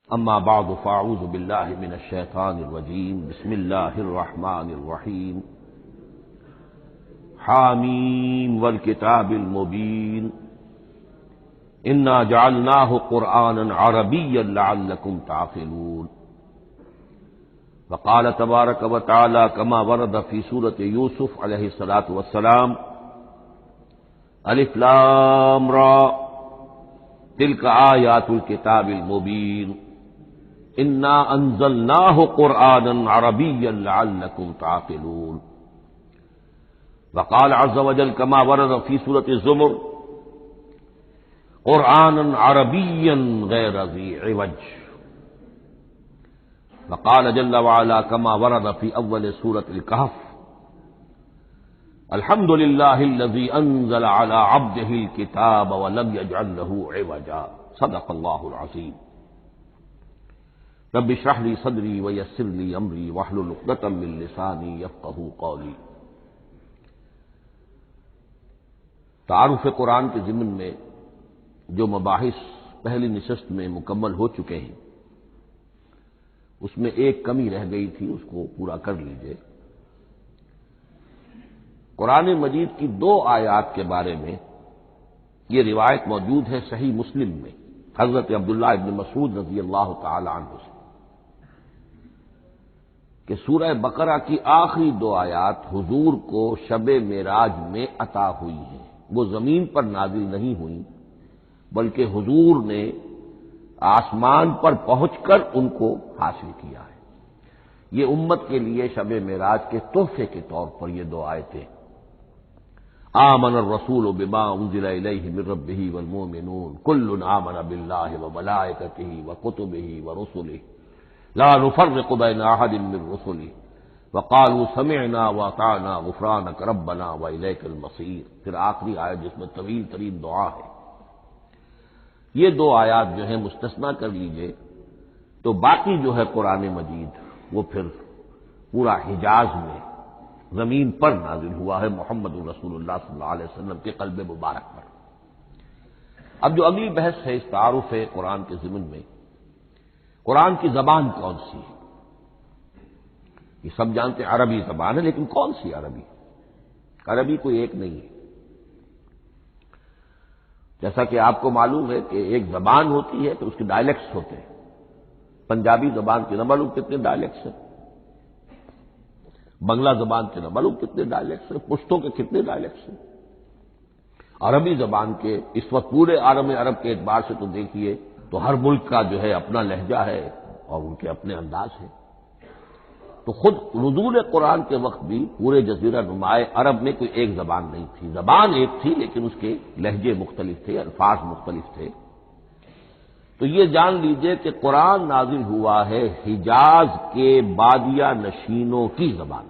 اما بعد فاعوذ باللہ من الشیطان الرجیم بسم اللہ الرحمن الرحیم حامیم والکتاب المبین انا جعلناہ قرآنا عربیا لعلکم تعقلون وقال تبارک وتعالی کما ورد فی سورۃ یوسف علیہ الصلاۃ والسلام الف لام را تلک آیات الکتاب المبین انا انزلناہ قرآنا عربیا لعلکم تعقلون وقال عز وجل كما ورد في سورة الزمر قرآنا عربيا غير ذي عوج وقال جل وعلا كما ورد في أول سورة الكهف الحمد لله الذي أنزل على عبده الكتاب ولم يجعل له عوجا صدق الله العظيم رب اشرح لي صدري ويسر لي أمري واحلل عقدة من لساني يفقهوا قولي۔ تعارف قرآن کے ضمن میں جو مباحث پہلی نشست میں مکمل ہو چکے ہیں اس میں ایک کمی رہ گئی تھی، اس کو پورا کر لیجئے۔ قرآن مجید کی دو آیات کے بارے میں یہ روایت موجود ہے صحیح مسلم میں حضرت عبداللہ ابن مسعود رضی اللہ تعالی عنہ سے کہ سورہ بقرہ کی آخری دو آیات حضور کو شب معراج میں عطا ہوئی ہیں، وہ زمین پر نازل نہیں ہوئی بلکہ حضور نے آسمان پر پہنچ کر ان کو حاصل کیا ہے۔ یہ امت کے لیے شب معراج کے تحفے کے طور پر یہ دو آیتیں آمن الرسول بما انزل الیہ من ربہ والمؤمنون کل آمن باللہ وملائکتہ وکتبہ ورسلہ لا نفرق بین احد من رسلہ وقالوا سمعنا واطعنا غفرانک ربنا والیک المصیر۔ پھر آخری آیت جس میں طویل ترین دعا ہے۔ یہ دو آیات جو ہیں مستثنا کر لیجئے تو باقی جو ہے قرآن مجید وہ پھر پورا حجاز میں زمین پر نازل ہوا ہے محمد رسول اللہ صلی اللہ علیہ وسلم کے قلب مبارک پر۔ اب جو اگلی بحث ہے اس تعارف قرآن کے ضمن میں، قرآن کی زبان کون سی ہے؟ یہ سب جانتے ہیں عربی زبان ہے، لیکن کون سی عربی؟ عربی کوئی ایک نہیں ہے۔ جیسا کہ آپ کو معلوم ہے کہ ایک زبان ہوتی ہے تو اس کے ڈائلیکٹس ہوتے ہیں۔ پنجابی زبان کے نہ معلوم کتنے ڈائلیکٹس ہیں، بنگلہ زبان کے نہ معلوم کتنے ڈائلیکٹس ہیں، پشتو کے کتنے ڈائلیکٹس ہیں۔ عربی زبان کے اس وقت پورے عالم عرب کے اعتبار سے تو دیکھیے تو ہر ملک کا جو ہے اپنا لہجہ ہے اور ان کے اپنے انداز ہے۔ تو خود نزول قرآن کے وقت بھی پورے جزیرہ نمائے عرب میں کوئی ایک زبان نہیں تھی، زبان ایک تھی لیکن اس کے لہجے مختلف تھے، الفاظ مختلف تھے۔ تو یہ جان لیجئے کہ قرآن نازل ہوا ہے حجاز کے بادیہ نشینوں کی زبان۔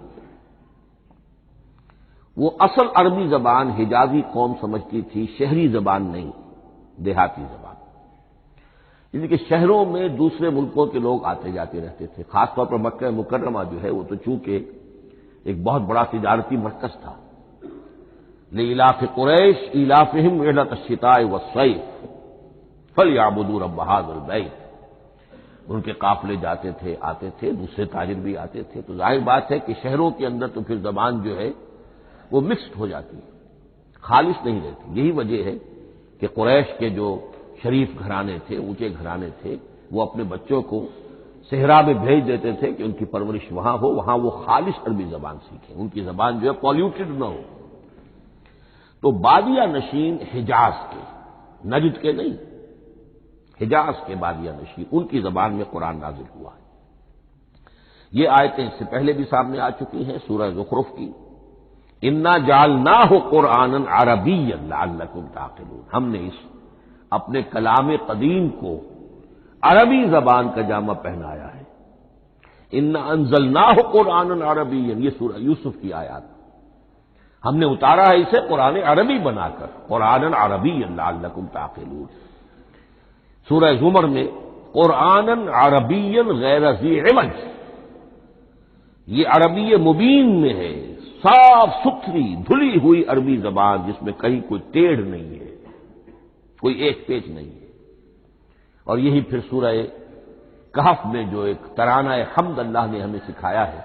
وہ اصل عربی زبان حجازی قوم سمجھتی تھی، شہری زبان نہیں، دیہاتی زبان۔ یعنی کہ شہروں میں دوسرے ملکوں کے لوگ آتے جاتے رہتے تھے، خاص طور پر مکہ مکرمہ جو ہے وہ تو چونکہ ایک بہت بڑا تجارتی مرکز تھا۔ لإلاف قریش ایلافہم رحلۃ الشتاء والصیف فلیعبدوا رب ھذا البیت۔ ان کے قافلے جاتے تھے، آتے تھے، دوسرے تاجر بھی آتے تھے، تو ظاہر بات ہے کہ شہروں کے اندر تو پھر زبان جو ہے وہ مکسڈ ہو جاتی ہے، خالص نہیں رہتی۔ یہی وجہ ہے کہ قریش کے جو شریف گھرانے تھے، اونچے گھرانے تھے، وہ اپنے بچوں کو صحرا میں بھیج دیتے تھے کہ ان کی پرورش وہاں ہو، وہاں وہ خالص عربی زبان سیکھیں، ان کی زبان جو ہے پالیوٹڈ نہ ہو۔ تو بادیہ نشین حجاز کے، نجد کے نہیں، حجاز کے بادیہ نشین، ان کی زبان میں قرآن نازل ہوا ہے۔ یہ آیتیں اس سے پہلے بھی سامنے آ چکی ہیں سورہ زخرف کی، انا جعلناہ قرآنا عربیا لعلکم تعقلون۔ ہم نے اس اپنے کلام قدیم کو عربی زبان کا جامہ پہنایا ہے۔ انا انزلناہ قرآنا عربیا، یہ سورہ یوسف کی آیات، ہم نے اتارا ہے اسے قرآن عربی بنا کر، قرآنا عربیا لعلکم تعقلون۔ سورہ زمر میں قرآنا عربیا غیر ذی عوج، یہ عربی مبین میں ہے، صاف ستھری دھلی ہوئی عربی زبان جس میں کہیں کوئی ٹیڑھ نہیں ہے، کوئی ایک پیچ نہیں ہے۔ اور یہی پھر سورہ کہف میں جو ایک ترانہ حمد اللہ نے ہمیں سکھایا ہے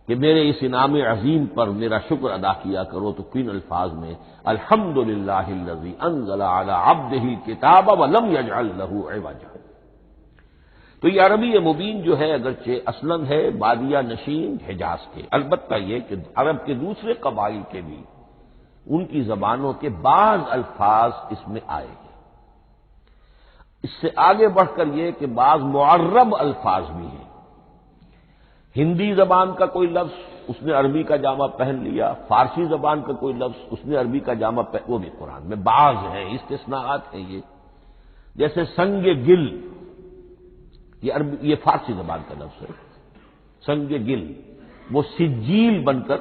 کہ میرے اس انعام عظیم پر میرا شکر ادا کیا کرو، تو کن الفاظ میں الحمدللہ الذی انزل علی عبدہ الکتاب ولم یجعل لہ عوجا۔ تو یہ عربی مبین جو ہے اگرچہ اصلاً ہے بادیہ نشین حجاز کے، البتہ یہ کہ عرب کے دوسرے قبائل کے بھی ان کی زبانوں کے بعض الفاظ اس میں آئے ہیں۔ اس سے آگے بڑھ کر یہ کہ بعض معرب الفاظ بھی ہیں۔ ہندی زبان کا کوئی لفظ اس نے عربی کا جامہ پہن لیا، فارسی زبان کا کوئی لفظ اس نے عربی کا جامہ وہ بھی قرآن میں بعض ہیں، استثناءات ہیں یہ۔ جیسے سنگ گل، یہ فارسی زبان کا لفظ ہے، سنگ گل، وہ سجیل بن کر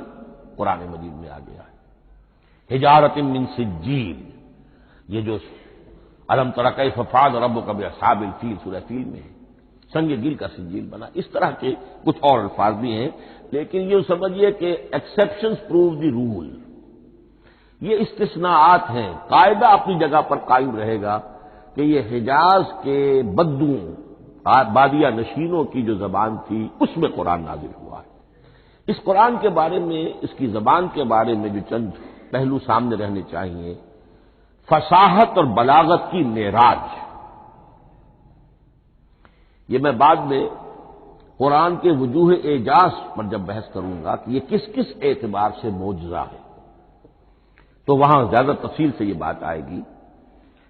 قرآن مجید میں آ گیا ہے۔ حجارۃ من سجیل، یہ جو الم تر کیف فعل ربک باصحاب الفیل سورہ فیل میں ہے، سنگ گل کا سجیل بنا۔ اس طرح کے کچھ اور الفاظ بھی ہیں، لیکن یہ سمجھیے کہ ایکسیپشنز پروو دی رول، یہ استثناءات ہیں، قاعدہ اپنی جگہ پر قائم رہے گا کہ یہ حجاز کے بدوؤں بادیہ نشینوں کی جو زبان تھی اس میں قرآن نازل ہوا ہے۔ اس قرآن کے بارے میں، اس کی زبان کے بارے میں جو چند پہلو سامنے رہنے چاہیے، فصاحت اور بلاغت کی معراج۔ یہ میں بعد میں قرآن کے وجوہ اعجاز پر جب بحث کروں گا کہ یہ کس کس اعتبار سے معجزہ ہے، تو وہاں زیادہ تفصیل سے یہ بات آئے گی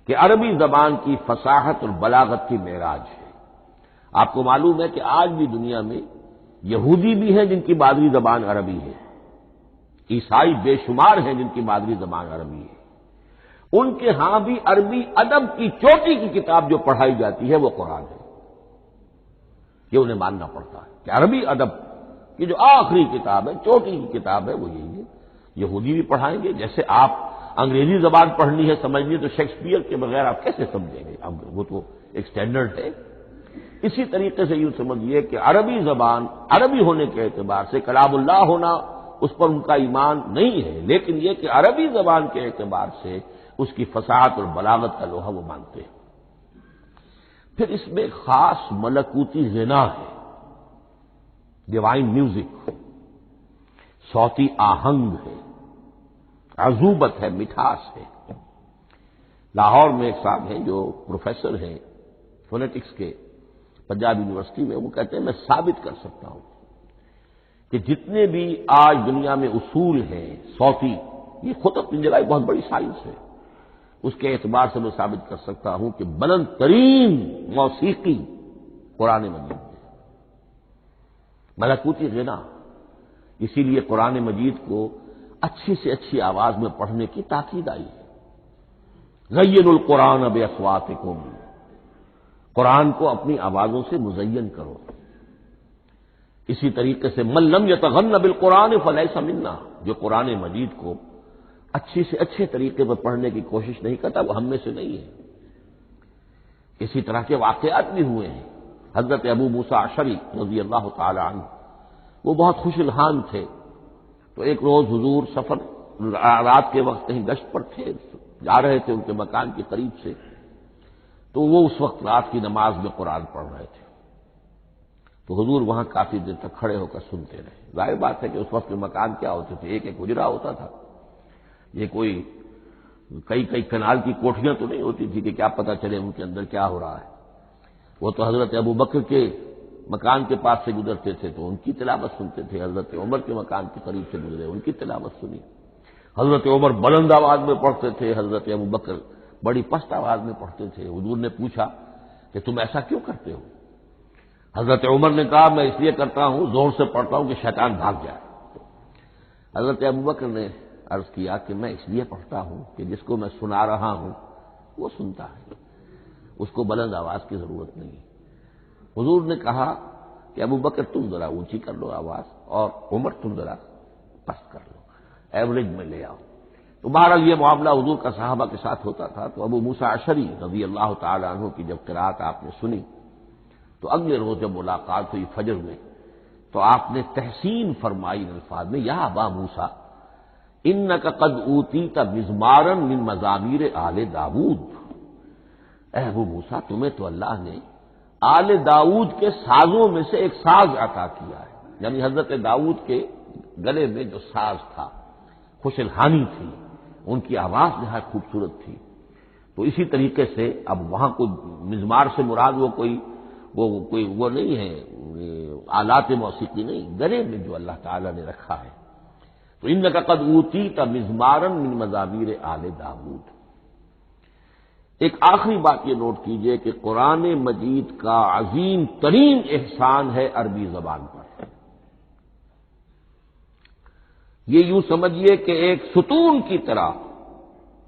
کہ عربی زبان کی فصاحت اور بلاغت کی معراج ہے۔ آپ کو معلوم ہے کہ آج بھی دنیا میں یہودی بھی ہیں جن کی مادری زبان عربی ہے، عیسائی بے شمار ہیں جن کی مادری زبان عربی ہے، ان کے ہاں بھی عربی ادب کی چوٹی کی کتاب جو پڑھائی جاتی ہے وہ قرآن ہے۔ یہ انہیں ماننا پڑتا ہے کہ عربی ادب کی جو آخری کتاب ہے، چوٹی کی کتاب ہے، وہ یہی ہے۔ یہودی بھی پڑھائیں گے، جیسے آپ انگریزی زبان پڑھنی ہے سمجھنی ہے تو شیکسپیئر کے بغیر آپ کیسے سمجھیں گے؟ اب وہ تو ایک سٹینڈرڈ ہے۔ اسی طریقے سے یوں سمجھیے کہ عربی زبان عربی ہونے کے اعتبار سے کلام اللہ ہونا اس پر ان کا ایمان نہیں ہے، لیکن یہ کہ عربی زبان کے اعتبار سے اس کی فصاحت اور بلاغت کا لوہا وہ مانتے ہیں۔ پھر اس میں خاص ملکوتی غنا ہے، ڈیوائن میوزک، صوتی آہنگ ہے، عذوبت ہے، مٹھاس ہے۔ لاہور میں ایک صاحب ہیں جو پروفیسر ہیں فونیٹکس کے پنجاب یونیورسٹی میں، وہ کہتے ہیں میں ثابت کر سکتا ہوں کہ جتنے بھی آج دنیا میں اصول ہیں صوتی، یہ خود اپنی جگہ ایک بہت بڑی سائنس ہے، اس کے اعتبار سے میں ثابت کر سکتا ہوں کہ بلند ترین موسیقی قرآن مجید میں، ملکوتی غنا۔ اسی لیے قرآن مجید کو اچھی سے اچھی آواز میں پڑھنے کی تاکید آئی ہے۔ زینوا القرآن باصواتکم، قرآن کو اپنی آوازوں سے مزین کرو۔ اسی طریقے سے من لم یتغن بالقرآن فلیس منا، جو قرآن مجید کو اچھی سے اچھے طریقے پر پڑھنے کی کوشش نہیں کرتا وہ ہم میں سے نہیں ہے۔ اسی طرح کے واقعات بھی ہوئے ہیں۔ حضرت ابو موسیٰ اشعری رضی اللہ تعالی عنہ وہ بہت خوش الحان تھے، تو ایک روز حضور سفر رات کے وقت کہیں گشت پر تھے، جا رہے تھے ان کے مکان کے قریب سے، تو وہ اس وقت رات کی نماز میں قرآن پڑھ رہے تھے، تو حضور وہاں کافی دیر تک کھڑے ہو کر سنتے رہے۔ ظاہر بات ہے کہ اس وقت میں مکان کیا ہوتے تھے، ایک ایک حجرہ ہوتا تھا، یہ کوئی کئی کنال کی کوٹھیاں تو نہیں ہوتی تھی کہ کیا پتہ چلے ان کے اندر کیا ہو رہا ہے۔ وہ تو حضرت ابو بکر کے مکان کے پاس سے گزرتے تھے تو ان کی تلاوت سنتے تھے، حضرت عمر کے مکان کے قریب سے گزرے ان کی تلاوت سنی۔ حضرت عمر بلند آواز میں پڑھتے تھے، حضرت ابو بکر بڑی پست آواز میں پڑھتے تھے۔ حضور نے پوچھا کہ تم ایسا کیوں کرتے ہو؟ حضرت عمر نے کہا میں اس لیے کرتا ہوں، زور سے پڑھتا ہوں کہ شیطان بھاگ جائے۔ حضرت ابو بکر نے عرض کیا کہ میں اس لیے پڑھتا ہوں کہ جس کو میں سنا رہا ہوں وہ سنتا ہے، اس کو بلند آواز کی ضرورت نہیں۔ حضور نے کہا کہ ابو بکر تم ذرا اونچی کر لو آواز، اور عمر تم ذرا پست کر لو، ایوریج میں لے آؤ۔ تو بہرحال یہ معاملہ حضور کا صحابہ کے ساتھ ہوتا تھا۔ تو ابو موسیٰ اشعری رضی اللہ تعالی عنہ کی جب قرات آپ نے سنی تو اگلے روز جب ملاقات ہوئی فجر میں، تو آپ نے تحسین فرمائی ان الفاظ میں، یا ابا موسیٰ انک قد اوتیت مزمارا من مزامیر آل داود، اے ابو موسیٰ تمہیں تو اللہ نے آل داؤد کے سازوں میں سے ایک ساز عطا کیا ہے، یعنی حضرت داؤد کے گلے میں جو ساز تھا، خوش الحانی تھی، ان کی آواز نہایت خوبصورت تھی۔ تو اسی طریقے سے اب وہاں کوئی مزمار سے مراد وہ نہیں ہے، آلات موسیقی نہیں، گلے میں جو اللہ تعالی نے رکھا ہے۔ تو انک قد اوتیت مزمارا من مزامیر آل داؤد۔ ایک آخری بات یہ نوٹ کیجئے کہ قرآن مجید کا عظیم ترین احسان ہے عربی زبان پر۔ یہ یوں سمجھیے کہ ایک ستون کی طرح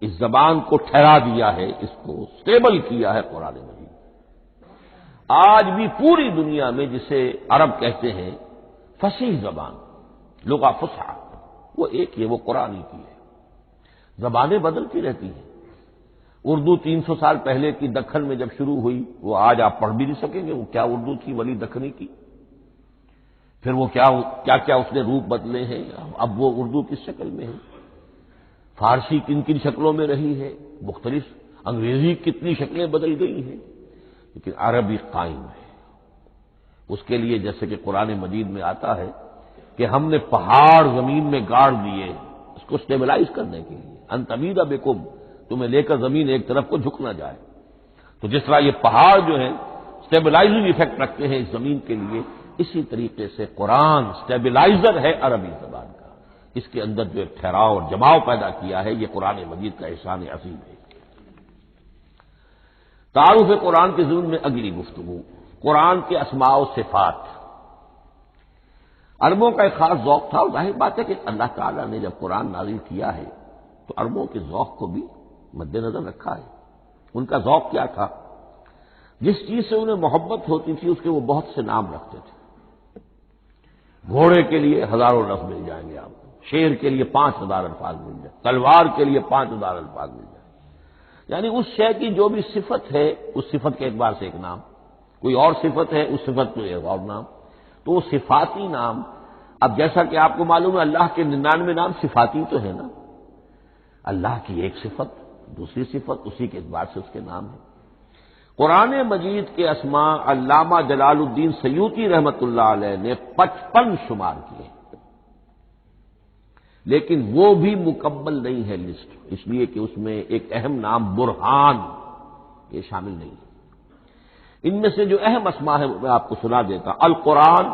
اس زبان کو ٹھہرا دیا ہے، اس کو سٹیبل کیا ہے قرآن مجید۔ آج بھی پوری دنیا میں جسے عرب کہتے ہیں فصیح زبان، لغہ فصحی، وہ ایک ہے، وہ قرآن ہی کی ہے۔ زبانیں بدلتی رہتی ہیں۔ اردو 300 سال پہلے کی دکن میں جب شروع ہوئی، وہ آج آپ پڑھ بھی نہیں سکیں گے وہ کیا اردو تھی ولی دکنی کی، پھر وہ کیا اس نے روپ بدلے ہیں، اب وہ اردو کس شکل میں ہے، فارسی کن کن شکلوں میں رہی ہے، مختلف انگریزی کتنی شکلیں بدل گئی ہیں، لیکن عربی قائم ہے۔ اس کے لیے جیسے کہ قرآن مجید میں آتا ہے کہ ہم نے پہاڑ زمین میں گاڑ دیے اس کو سٹیبلائز کرنے کے لیے، ان تمید بکم، تمہیں لے کر زمین ایک طرف کو جھک نہ جائے۔ تو جس طرح یہ پہاڑ جو ہیں سٹیبلائزنگ ایفیکٹ رکھتے ہیں اس زمین کے لیے، اسی طریقے سے قرآن سٹیبلائزر ہے عربی زبان کا۔ اس کے اندر جو ایک ٹھہراؤ اور جماؤ پیدا کیا ہے، یہ قرآن مجید کا احسان عظیم ہے۔ تعارف قرآن کے ضمن میں اگلی گفتگو، قرآن کے اسماء و صفات۔ عربوں کا ایک خاص ذوق تھا، اور ظاہر بات ہے کہ اللہ تعالیٰ نے جب قرآن نازل کیا ہے تو عربوں کے ذوق کو بھی مد نظر رکھا ہے۔ ان کا ذوق کیا تھا؟ جس چیز سے انہیں محبت ہوتی تھی اس کے وہ بہت سے نام رکھتے تھے۔ گھوڑے کے لیے ہزاروں لفظ مل جائیں گے آپ کو، شیر کے لیے 5000 الفاظ مل جائیں، تلوار کے لیے 5000 الفاظ مل جائیں، یعنی اس شے کی جو بھی صفت ہے اس صفت کے اعتبار سے ایک نام، کوئی اور صفت ہے اس صفت کو ایک اور نام، تو وہ صفاتی نام۔ اب جیسا کہ آپ کو معلوم ہے اللہ کے 99 نام صفاتی تو ہے نا، اللہ کی ایک صفت دوسری صفت، اسی کے اعتبار سے اس کے نام ہیں۔ قرآن مجید کے اسماء علامہ جلال الدین سیوطی رحمۃ اللہ علیہ نے 55 شمار کیے، لیکن وہ بھی مکمل نہیں ہے لسٹ، اس لیے کہ اس میں ایک اہم نام برہان یہ شامل نہیں ہے۔ ان میں سے جو اہم اسماء ہے میں آپ کو سنا دیتا ہوں۔ القرآن،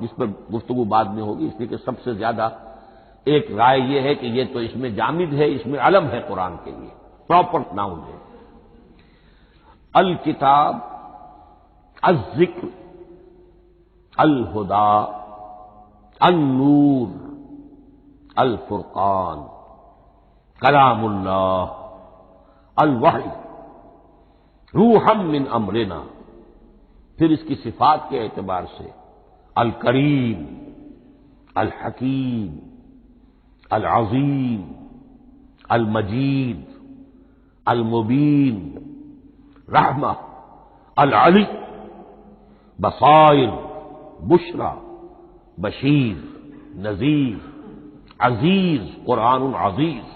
جس پر گفتگو بعد میں ہوگی، اس لیے کہ سب سے زیادہ ایک رائے یہ ہے کہ یہ تو اس میں جامد ہے، اس میں علم ہے قرآن کے لیے، پراپر ناؤن ہے۔ الکتاب، الذکر، الہدی، النور، الفرقان، کلام اللہ، الوحی، روحا من امرنا۔ پھر اس کی صفات کے اعتبار سے الکریم، الحکیم، العظیم، المجید، المبین، رحمہ، العلی، بصائر، بشرا، بشیر، نذیر، عزیز، قرآن عزیز،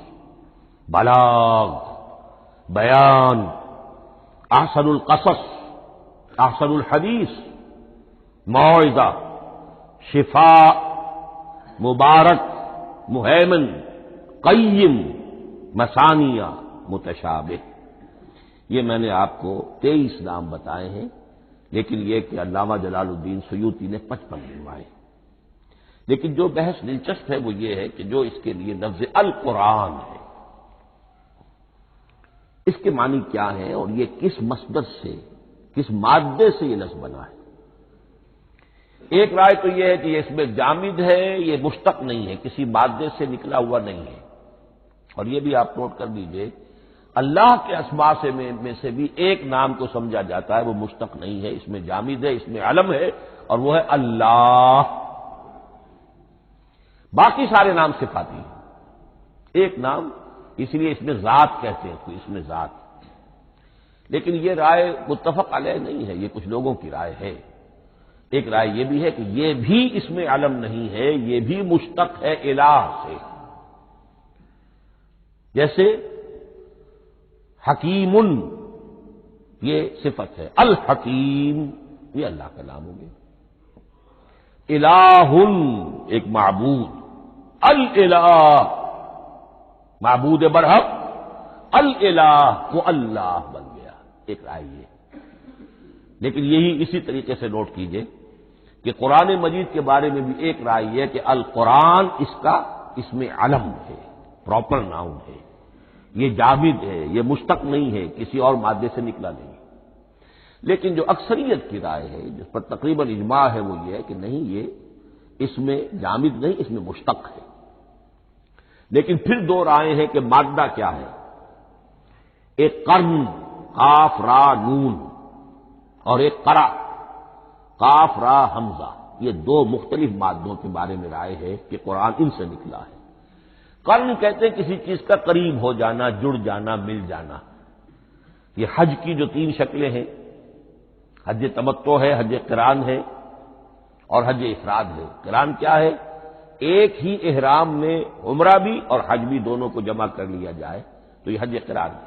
بلاغ، بیان، احسن القصص، احسن الحدیث، موعظہ، شفاء، مبارک، مہیمن، قیم، مثانیہ، متشابہ۔ یہ میں نے آپ کو 23 نام بتائے ہیں، لیکن یہ کہ علامہ جلال الدین سیوطی نے 55 گنوائے۔ لیکن جو بحث دلچسپ ہے وہ یہ ہے کہ جو اس کے لیے لفظ القرآن ہے، اس کے معنی کیا ہے اور یہ کس مصدر سے، کس مادے سے یہ لفظ بنا ہے۔ ایک رائے تو یہ ہے کہ یہ اس میں جامد ہے، یہ مشتق نہیں ہے، کسی مادے سے نکلا ہوا نہیں ہے۔ اور یہ بھی آپ نوٹ کر لیجئے، اللہ کے اسماء میں سے بھی ایک نام کو سمجھا جاتا ہے وہ مشتق نہیں ہے، اس میں جامد ہے، اس میں علم ہے، اور وہ ہے اللہ۔ باقی سارے نام صفاتی ہیں، ایک نام، اس لیے اس میں ذات کہتے ہیں تو اس میں ذات۔ لیکن یہ رائے متفق علیہ نہیں ہے، یہ کچھ لوگوں کی رائے ہے۔ ایک رائے یہ بھی ہے کہ یہ بھی اس میں علم نہیں ہے، یہ بھی مشتق ہے الہ سے۔ جیسے حکیم یہ صفت ہے۔ الحکیم یہ اللہ کا نام ہو گیا۔ الہ ایک معبود، الالہ معبود برحق، الالہ وہ اللہ بن گیا، ایک رائے یہ۔ لیکن یہی اسی طریقے سے نوٹ کیجئے کہ قرآن مجید کے بارے میں بھی ایک رائے یہ ہے کہ القرآن اس میں علم ہے، پراپر ناؤن ہے، یہ جامد ہے، یہ مشتق نہیں ہے، کسی اور مادے سے نکلا نہیں۔ لیکن جو اکثریت کی رائے ہے، جس پر تقریباً اجماع ہے، وہ یہ ہے کہ نہیں، یہ اس میں جامد نہیں، اس میں مشتق ہے۔ لیکن پھر دو رائے ہیں کہ مادہ کیا ہے۔ ایک قرن قاف را نون اور ایک قرا قاف را حمزہ، یہ دو مختلف مادوں کے بارے میں رائے ہے کہ قرآن ان سے نکلا ہے۔ قرن کہتے ہیں کسی چیز کا قریب ہو جانا، جڑ جانا، مل جانا۔ یہ حج کی جو تین شکلیں ہیں، حج تمتع ہے، حج قران ہے اور حج افراد ہے۔ قران کیا ہے؟ ایک ہی احرام میں عمرہ بھی اور حج بھی دونوں کو جمع کر لیا جائے تو یہ حج قران ہے۔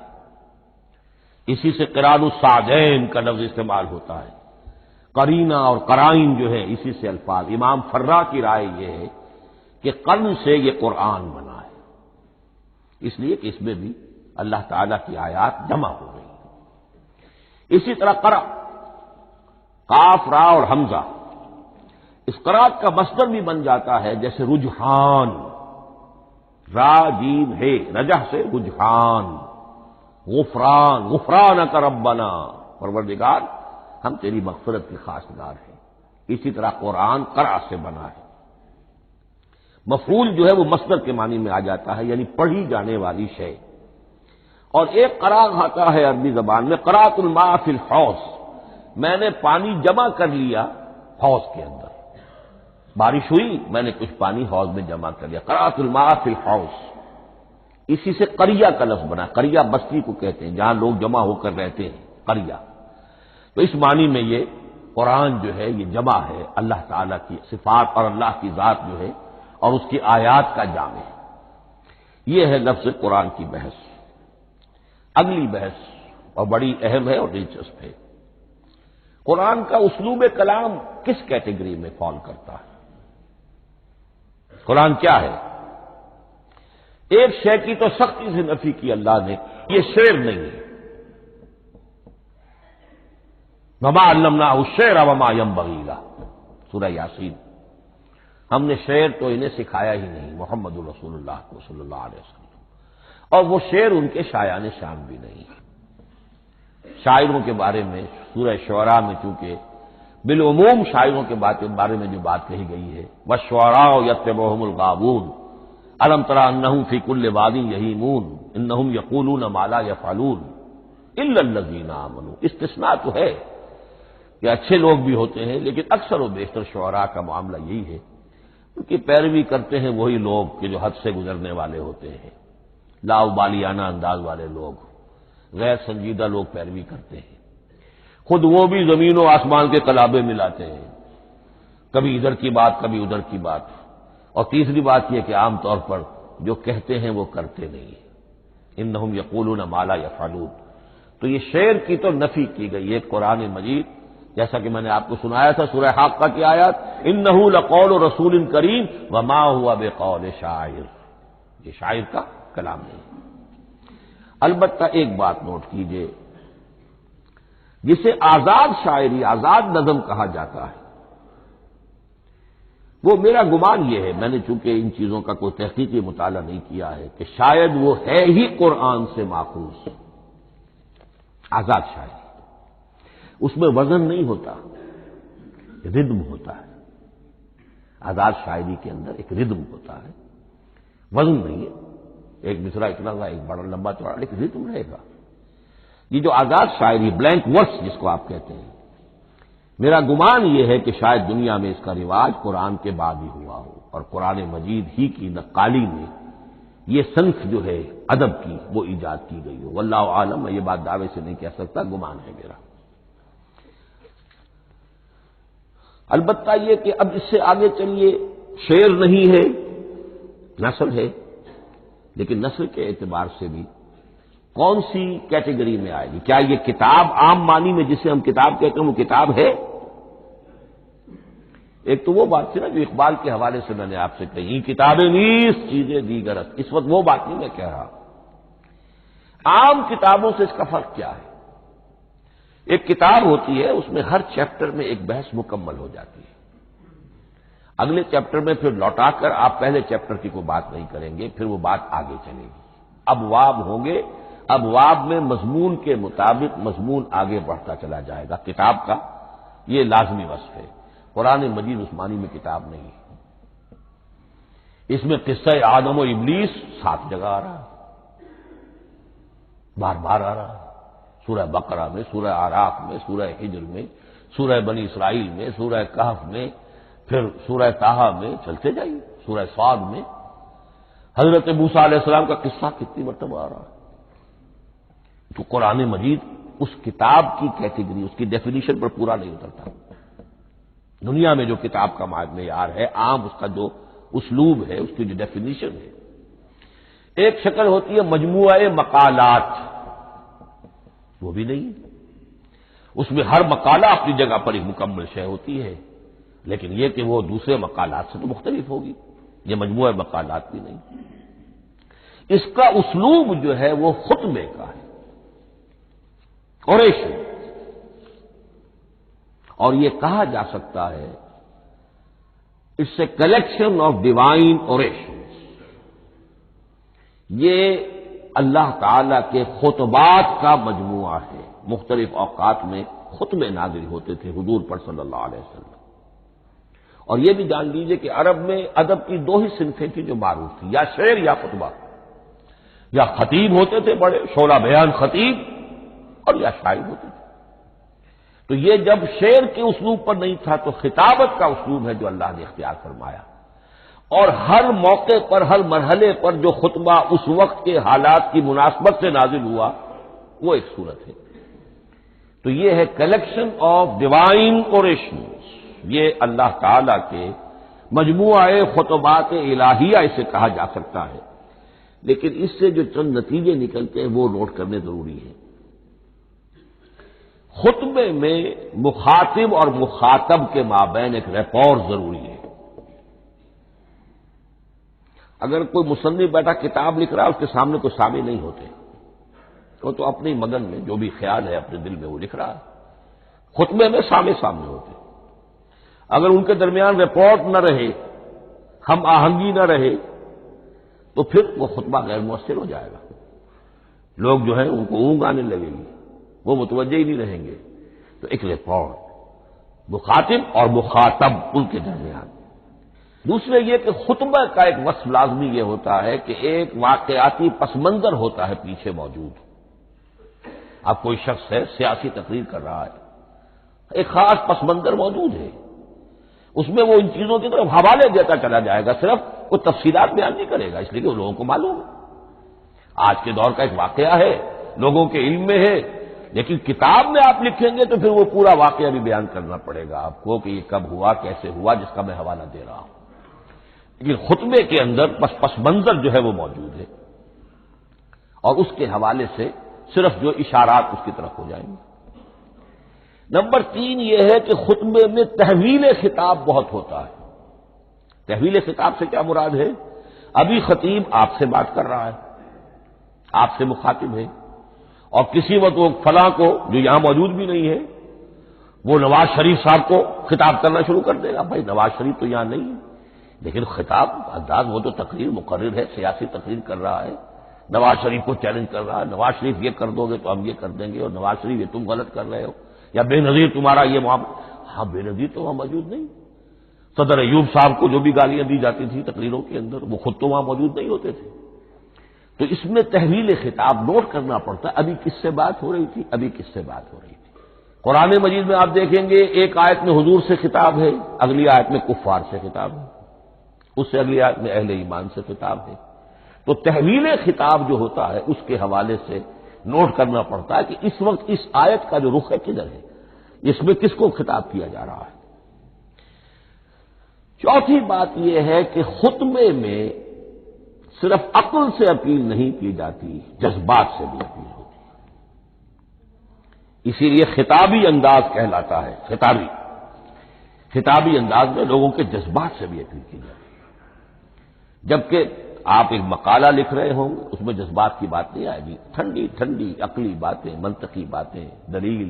اسی سے قران الصعدین کا لفظ استعمال ہوتا ہے۔ قرینہ اور قرائن جو ہے اسی سے الفاظ۔ امام فرا کی رائے یہ ہے کہ قرن سے یہ قرآن بنا ہے، اس لیے کہ اس میں بھی اللہ تعالی کی آیات جمع ہو رہی ہیں۔ اسی طرح قرأ قاف را اور حمزہ، اس قرات کا مصدر بھی بن جاتا ہے، جیسے رجحان، را جیم ہے، رجح سے رجحان، غفران، غفرانک ربنا، پروردگار ہم تیری مغفرت کے خواستگار ہیں۔ اسی طرح قرآن قرأ سے بنا ہے۔ مفعول جو ہے وہ مصدر کے معنی میں آ جاتا ہے، یعنی پڑھی جانے والی شے۔ اور ایک قرأ آتا ہے عربی زبان میں، قرأت الماء فی الحوض، میں نے پانی جمع کر لیا حوض کے اندر، بارش ہوئی میں نے کچھ پانی حوض میں جمع کر لیا، قرأت الماء فی الحوض۔ اسی سے قریہ کا لفظ بنا، قریہ بستی کو کہتے ہیں جہاں لوگ جمع ہو کر رہتے ہیں، قریہ۔ تو اس معنی میں یہ قرآن جو ہے یہ جمع ہے، اللہ تعالیٰ کی صفات اور اللہ کی ذات جو ہے اور اس کی آیات کا جامع ہے۔ یہ ہے لفظ قرآن کی بحث۔ اگلی بحث اور بڑی اہم ہے اور دلچسپ ہے، قرآن کا اسلوب کلام کس کیٹیگری میں فال کرتا ہے؟ قرآن کیا ہے؟ ایک شے کی تو سختی سے نفی کی اللہ نے، یہ شعر نہیں ہے۔ وما علمناہ الشعر وما ينبغی لہ، سورہ یاسین۔ ہم نے شعر تو انہیں سکھایا ہی نہیں، محمد رسول اللہ کو صلی اللہ علیہ وسلم، اور وہ شعر ان کے شایان شان بھی نہیں۔ شاعروں کے بارے میں سورہ شعراء میں چونکہ بالعموم شاعروں کے بارے میں جو بات کہی گئی ہے، والشعراء یتبعہم الغاوون الم تر انہم فی کل واد یہیمون انہم یقولون ما لا یفعلون الا الذین آمنوا، استثناء تو ہے کہ اچھے لوگ بھی ہوتے ہیں، لیکن اکثر و بیشتر شعراء کا معاملہ یہی ہے، ان کی پیروی کرتے ہیں وہی لوگ کہ جو حد سے گزرنے والے ہوتے ہیں، لاؤبالیانہ انداز والے لوگ، غیر سنجیدہ لوگ پیروی کرتے ہیں۔ خود وہ بھی زمین و آسمان کے کلابے ملاتے ہیں، کبھی ادھر کی بات کبھی ادھر کی بات۔ اور تیسری بات یہ کہ عام طور پر جو کہتے ہیں وہ کرتے نہیں، انہم یقولون ما لا یفعلون۔ تو یہ شعر کی تو نفی کی گئی ہے قرآن مجید، جیسا کہ میں نے آپ کو سنایا تھا سورہ حاقہ کی آیات، انہ لقول رسول کریم وما ہوا بقول شاعر، یہ شاعر کا کلام نہیں۔ البتہ ایک بات نوٹ کیجئے، جسے آزاد شاعری، آزاد نظم کہا جاتا ہے، وہ میرا گمان یہ ہے، میں نے چونکہ ان چیزوں کا کوئی تحقیقی مطالعہ نہیں کیا ہے، کہ شاید وہ ہے ہی قرآن سے ماخوذ آزاد شاعری۔ اس میں وزن نہیں ہوتا، ردم ہوتا ہے۔ آزاد شاعری کے اندر ایک ردم ہوتا ہے، وزن نہیں ہے، ایک مصرع اتنا سا، ایک بڑا لمبا چوڑا، لیکن ردم رہے گا۔ یہ جو آزاد شاعری، بلینک ورس جس کو آپ کہتے ہیں، میرا گمان یہ ہے کہ شاید دنیا میں اس کا رواج قرآن کے بعد ہی ہوا ہو، اور قرآن مجید ہی کی نقالی میں یہ صنف جو ہے ادب کی وہ ایجاد کی گئی ہو۔ واللہ عالم، میں یہ بات دعوے سے نہیں کہہ سکتا، گمان ہے میرا۔ البتہ یہ کہ اب اس سے آگے چلیے، شعر نہیں ہے، نثر ہے، لیکن نثر کے اعتبار سے بھی کون سی کیٹیگری میں آئے گی؟ کیا یہ کتاب عام معنی میں جسے ہم کتاب کہتے ہیں وہ کتاب ہے؟ ایک تو وہ بات تھی نا جو اقبال کے حوالے سے میں نے آپ سے کہی، کتابیں نیز چیزیں دیگر، اس وقت وہ بات نہیں میں کہہ رہا۔ عام کتابوں سے اس کا فرق کیا ہے؟ ایک کتاب ہوتی ہے، اس میں ہر چیپٹر میں ایک بحث مکمل ہو جاتی ہے، اگلے چیپٹر میں پھر لوٹا کر آپ پہلے چیپٹر کی کوئی بات نہیں کریں گے، پھر وہ بات آگے چلے گی، ابواب ہوں گے، ابواب میں مضمون کے مطابق مضمون آگے بڑھتا چلا جائے گا۔ کتاب کا یہ لازمی وصف ہے۔ قرآن مجید عثمانی میں کتاب نہیں ہے، اس میں قصہ آدم و ابلیس 7 جگہ آ رہا ہے، بار بار آ رہا ہے، سورہ بقرہ میں، سورہ آراف میں، سورہ ہجر میں، سورہ بنی اسرائیل میں، سورہ کہف میں، پھر سورہ طٰہٰ میں، چلتے جائیے، سورہ صاد میں حضرت موسیٰ علیہ السلام کا قصہ کتنی مرتبہ آ رہا ہے۔ تو قرآن مجید اس کتاب کی کیٹیگری، اس کی ڈیفینیشن پر پورا نہیں اترتا۔ دنیا میں جو کتاب کا معیار ہے، عام اس کا جو اسلوب ہے، اس کی جو ڈیفینیشن ہے، ایک شکل ہوتی ہے مجموعہ مقالات، وہ بھی نہیں ہے، اس میں ہر مقالہ اپنی جگہ پر ایک مکمل شے ہوتی ہے، لیکن یہ کہ وہ دوسرے مقالات سے تو مختلف ہوگی، یہ مجموعہ مقالات بھی نہیں۔ اس کا اسلوب جو ہے وہ خطبے کا ہے، اوریشن، اور یہ کہا جا سکتا ہے it's a collection of divine orations, یہ اللہ تعالی کے خطبات کا مجموعہ ہے۔ مختلف اوقات میں خطبے نازل ہوتے تھے حضور پر صلی اللہ علیہ وسلم، اور یہ بھی جان لیجئے کہ عرب میں ادب کی 2 ہی صنفیں تھیں جو معروف تھیں، یا شعر یا خطبہ، یا خطیب ہوتے تھے بڑے شعلہ بیان خطیب، اور یا شاعر ہوتے تھے۔ تو یہ جب شعر کے اسلوب پر نہیں تھا تو خطابت کا اسلوب ہے جو اللہ نے اختیار فرمایا، اور ہر موقع پر، ہر مرحلے پر جو خطبہ اس وقت کے حالات کی مناسبت سے نازل ہوا وہ ایک صورت ہے۔ تو یہ ہے کلیکشن آف ڈیوائن اوریشنز، یہ اللہ تعالی کے مجموعہ خطبات الہیہ اسے کہا جا سکتا ہے، لیکن اس سے جو چند نتیجے نکلتے ہیں وہ نوٹ کرنے ضروری ہیں۔ خطبے میں مخاطب اور مخاطب کے مابین ایک ریپور ضروری ہے۔ اگر کوئی مصنف بیٹھا کتاب لکھ رہا ہے، اس کے سامنے کوئی سامع نہیں ہوتے، وہ تو اپنی مگن میں جو بھی خیال ہے اپنے دل میں وہ لکھ رہا ہے، خطبے میں سامنے ہوتے۔ اگر ان کے درمیان رپورٹ نہ رہے، ہم آہنگی نہ رہے، تو پھر وہ خطبہ غیر مؤثر ہو جائے گا، لوگ جو ہیں ان کو اونگ آنے لگے گی، وہ متوجہ ہی نہیں رہیں گے۔ تو ایک رپورٹ مخاطب اور مخاطب ان کے درمیان۔ دوسرے یہ کہ خطبہ کا ایک وصف لازمی یہ ہوتا ہے کہ ایک واقعاتی پس منظر ہوتا ہے پیچھے موجود۔ اب کوئی شخص ہے سیاسی تقریر کر رہا ہے، ایک خاص پس منظر موجود ہے، اس میں وہ ان چیزوں کی طرف حوالے دیتا چلا جائے گا، صرف وہ تفصیلات بیان نہیں کرے گا، اس لیے کہ لوگوں کو معلوم ہے آج کے دور کا ایک واقعہ ہے، لوگوں کے علم میں ہے، لیکن کتاب میں آپ لکھیں گے تو پھر وہ پورا واقعہ بھی بیان کرنا پڑے گا آپ کو کہ یہ کب ہوا، کیسے ہوا، جس کا میں حوالہ دے رہا ہوں۔ لیکن خطبے کے اندر پس منظر جو ہے وہ موجود ہے، اور اس کے حوالے سے صرف جو اشارات اس کی طرف ہو جائیں گے۔ نمبر 3 یہ ہے کہ خطبے میں تحویل خطاب بہت ہوتا ہے۔ تحویل خطاب سے کیا مراد ہے؟ ابھی خطیب آپ سے بات کر رہا ہے، آپ سے مخاطب ہے، اور کسی وقت وہ فلاں کو جو یہاں موجود بھی نہیں ہے وہ نواز شریف صاحب کو خطاب کرنا شروع کر دے گا۔ بھائی نواز شریف تو یہاں نہیں ہے، لیکن خطاب انداز وہ تو تقریر مقرر ہے، سیاسی تقریر کر رہا ہے، نواز شریف کو چیلنج کر رہا ہے، نواز شریف یہ کر دو گے تو ہم یہ کر دیں گے، اور نواز شریف یہ تم غلط کر رہے ہو، یا بے نظیر تمہارا یہ معاملہ۔ ہاں بے نظیر تو وہاں موجود نہیں، صدر ایوب صاحب کو جو بھی گالیاں دی جاتی تھی تقریروں کے اندر وہ خود تو وہاں موجود نہیں ہوتے تھے۔ تو اس میں تحویل خطاب نوٹ کرنا پڑتا ہے، ابھی کس سے بات ہو رہی تھی، ابھی کس سے بات ہو رہی تھی۔ قرآن مجید میں آپ دیکھیں گے ایک آیت میں حضور سے خطاب ہے، اگلی آیت میں کفار سے خطاب ہے، اس سے اگلی آیت میں اہل ایمان سے خطاب ہے۔ تو تحویل خطاب جو ہوتا ہے اس کے حوالے سے نوٹ کرنا پڑتا ہے کہ اس وقت اس آیت کا جو رخ ہے کدھر ہے، اس میں کس کو خطاب کیا جا رہا ہے۔ چوتھی بات یہ ہے کہ خطبے میں صرف عقل سے اپیل نہیں کی جاتی، جذبات سے بھی اپیل ہوتی ہے۔ اسی لیے خطابی انداز کہلاتا ہے، خطابی انداز میں لوگوں کے جذبات سے بھی اپیل کی جاتی ہے۔ جبکہ آپ ایک مقالہ لکھ رہے ہوں اس میں جذبات کی بات نہیں آئے گی، ٹھنڈی ٹھنڈی عقلی باتیں، منطقی باتیں، دلیل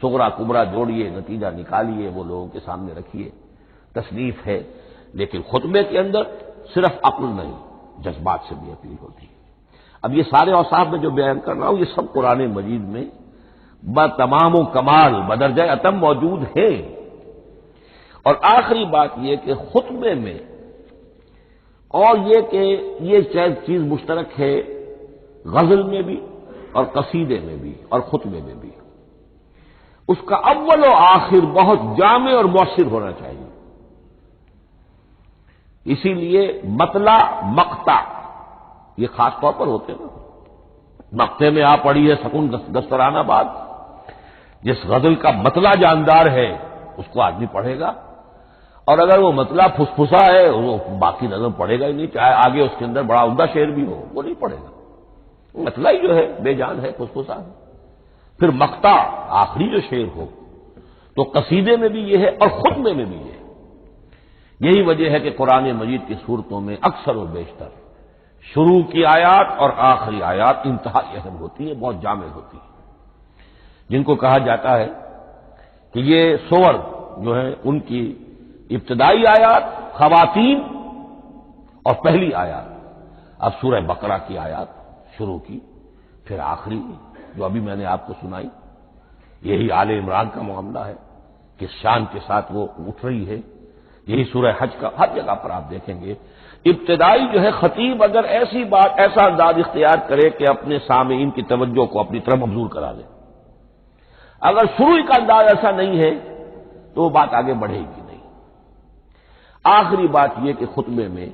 صغرا کبرا جوڑیے، نتیجہ نکالیے، وہ لوگوں کے سامنے رکھیے، تصنیف ہے۔ لیکن خطبے کے اندر صرف عقل نہیں، جذبات سے بھی اپیل ہوتی ہے۔ اب یہ سارے اوصاف میں جو بیان کر رہا ہوں یہ سب قرآن مجید میں بتمام و کمال بدرجہ اتم موجود ہیں۔ اور آخری بات یہ کہ خطبے میں، اور یہ کہ یہ چیز مشترک ہے غزل میں بھی اور قصیدے میں بھی اور خطبے میں بھی، اس کا اول و آخر بہت جامع اور مؤثر ہونا چاہیے۔ اسی لیے مطلع مقطع یہ خاص طور پر ہوتے ہیں نا، مقطع میں آپ پڑھی ہے سکون دسترانہ باد، جس غزل کا مطلع جاندار ہے اس کو آدمی پڑھے گا، اور اگر وہ مطلع پھسپھسا ہے وہ باقی نظم پڑھے گا ہی نہیں، چاہے آگے اس کے اندر بڑا عمدہ شعر بھی ہو وہ نہیں پڑھے گا، مطلع ہی جو ہے بے جان ہے، پھسپھسا ہے۔ پھر مقطع آخری جو شعر ہو، تو قصیدے میں بھی یہ ہے اور خطبے میں بھی یہ ہے۔ یہی وجہ ہے کہ قرآن مجید کی صورتوں میں اکثر و بیشتر شروع کی آیات اور آخری آیات انتہائی اہم ہوتی ہے، بہت جامع ہوتی ہے، جن کو کہا جاتا ہے کہ یہ سور جو ہیں ان کی ابتدائی آیات، خواتین اور پہلی آیات، اب سورہ بقرہ کی آیات شروع کی، پھر آخری جو ابھی میں نے آپ کو سنائی، یہی آل عمران کا معاملہ ہے، کس شان کے ساتھ وہ اٹھ رہی ہے۔ یہی سورہ حج کا ہر جگہ پر آپ دیکھیں گے ابتدائی جو ہے خطیب اگر ایسی بات، ایسا انداز اختیار کرے کہ اپنے سامعین کی توجہ کو اپنی طرف مبذول کرا دے، اگر شروع کا انداز ایسا نہیں ہے تو وہ بات آگے بڑھے گی نہیں۔ آخری بات یہ کہ خطبے میں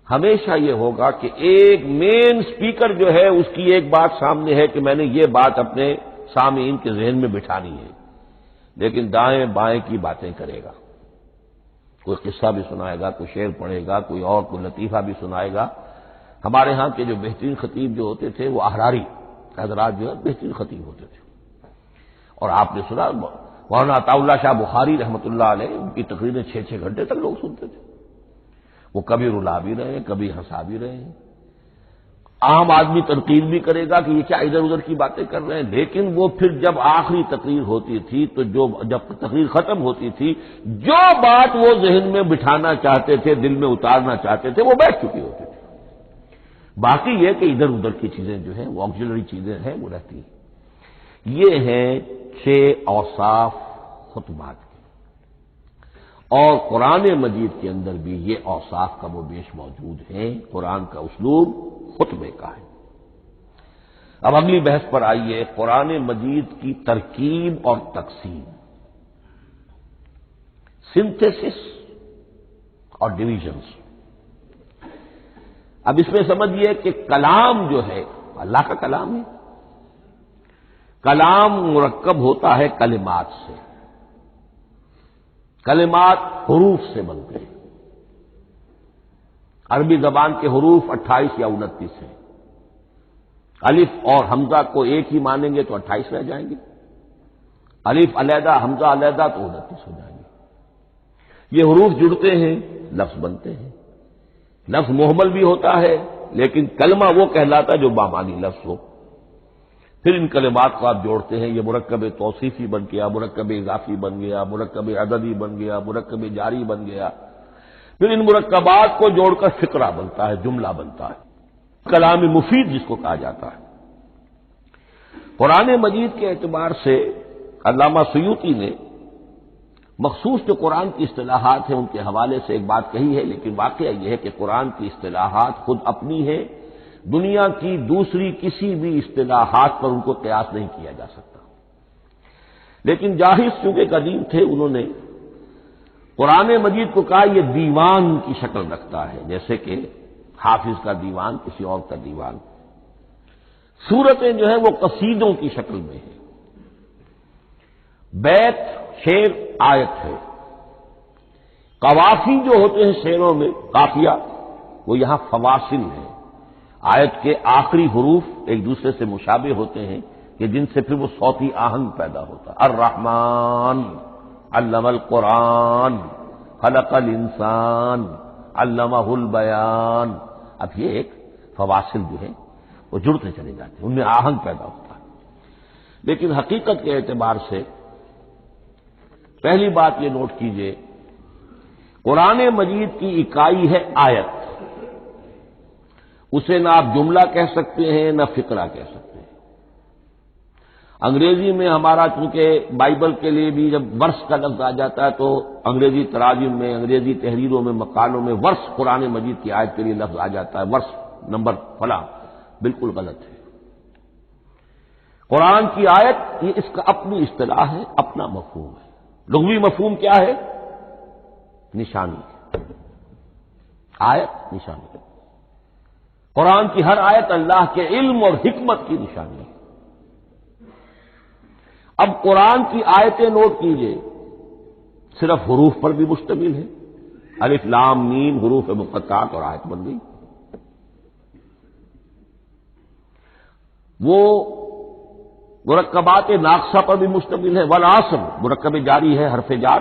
ہمیشہ یہ ہوگا کہ ایک مین سپیکر جو ہے اس کی ایک بات سامنے ہے کہ میں نے یہ بات اپنے سامعین کے ذہن میں بٹھانی ہے، لیکن دائیں بائیں کی باتیں کرے گا، کوئی قصہ بھی سنائے گا، کوئی شعر پڑھے گا، کوئی اور کوئی لطیفہ بھی سنائے گا۔ ہمارے ہاں کے جو بہترین خطیب جو ہوتے تھے وہ احراری حضرات جو ہے بہترین خطیب ہوتے تھے، اور آپ نے سنا مولانا عطا اللہ شاہ بخاری رحمۃ اللہ علیہ ان کی تقریریں 6 گھنٹے تک لوگ سنتے تھے، وہ کبھی رلا بھی رہے ہیں، کبھی ہنسا بھی رہے ہیں۔ عام آدمی تنقید بھی کرے گا کہ یہ کیا ادھر ادھر کی باتیں کر رہے ہیں، لیکن وہ پھر جب آخری تقریر ہوتی تھی تو جب تقریر ختم ہوتی تھی جو بات وہ ذہن میں بٹھانا چاہتے تھے، دل میں اتارنا چاہتے تھے، وہ بیٹھ چکی ہوتی تھی۔ باقی یہ کہ ادھر ادھر کی چیزیں جو ہیں وہ آکسیلری چیزیں ہیں وہ رہتی ہیں۔ یہ ہیں 6 اوصاف خطبات کے، اور قرآن مجید کے اندر بھی یہ اوصاف کم و بیش موجود ہیں۔ قرآن کا اسلوب خطبے کا ہے۔ اب اگلی بحث پر آئیے، قرآن مجید کی ترکیب اور تقسیم، سنتھیسس اور ڈویژنز۔ اب اس میں سمجھیے کہ کلام جو ہے اللہ کا کلام ہے، کلام مرکب ہوتا ہے کلمات سے، کلمات حروف سے بنتے ہیں۔ عربی زبان کے حروف 28 یا 29 ہیں، الف اور حمزہ کو ایک ہی مانیں گے تو 28 رہ جائیں گے، الف علیحدہ حمزہ علیحدہ تو 29 ہو جائیں گے۔ یہ حروف جڑتے ہیں، لفظ بنتے ہیں۔ لفظ محمل بھی ہوتا ہے لیکن کلمہ وہ کہلاتا ہے جو بامانی لفظ ہو۔ پھر ان کلمات کو آپ جوڑتے ہیں، یہ مرکب توصیفی بن گیا، مرکب اضافی بن گیا، مرکب عددی بن گیا، مرکب جاری بن گیا، پھر ان مرکبات کو جوڑ کر فقرہ بنتا ہے، جملہ بنتا ہے، کلام مفید جس کو کہا جاتا ہے۔ قرآن مجید کے اعتبار سے علامہ سیوطی نے مخصوص جو قرآن کی اصطلاحات ہیں ان کے حوالے سے ایک بات کہی ہے، لیکن واقعہ یہ ہے کہ قرآن کی اصطلاحات خود اپنی ہے، دنیا کی دوسری کسی بھی اصطلاحات پر ان کو قیاس نہیں کیا جا سکتا۔ لیکن جاہز چونکہ قدیم تھے، انہوں نے قرآن مجید کو کہا یہ دیوان کی شکل رکھتا ہے، جیسے کہ حافظ کا دیوان، کسی اور کا دیوان۔ سورتیں جو ہیں وہ قصیدوں کی شکل میں ہیں، بیت شعر آیت ہے، قوافی جو ہوتے ہیں شعروں میں قافیہ وہ یہاں فواصل ہے، آیت کے آخری حروف ایک دوسرے سے مشابہ ہوتے ہیں کہ جن سے پھر وہ صوتی آہنگ پیدا ہوتا ہے۔ الرحمن علم القرآن خلق الانسان علمہ البیان، اب یہ ایک فواصل جو ہے وہ جڑتے چلے جاتے ہیں، ان میں آہنگ پیدا ہوتا ہے۔ لیکن حقیقت کے اعتبار سے پہلی بات یہ نوٹ کیجئے، قرآن مجید کی اکائی ہے آیت، اسے نہ آپ جملہ کہہ سکتے ہیں نہ فقرہ کہہ سکتے ہیں۔ انگریزی میں ہمارا چونکہ بائبل کے لیے بھی جب ورس کا لفظ آ جاتا ہے تو انگریزی تراجم میں، انگریزی تحریروں میں، مقالوں میں ورس قرآن مجید کی آیت کے لیے لفظ آ جاتا ہے، ورس نمبر فلاں، بالکل غلط ہے۔ قرآن کی آیت یہ اس کا اپنی اصطلاح ہے، اپنا مفہوم ہے۔ لغوی مفہوم کیا ہے؟ نشانی، آیت نشانی۔ قرآن کی ہر آیت اللہ کے علم اور حکمت کی نشانی ہے۔ اب قرآن کی آیتیں نوٹ کیجئے، صرف حروف پر بھی مشتمل ہے، الف لام میم حروف مقطعات اور آیت بن گئی۔ وہ مرکبات ناقصہ پر بھی مشتمل ہے، والعصر مرکب جاری ہے، حرف جار،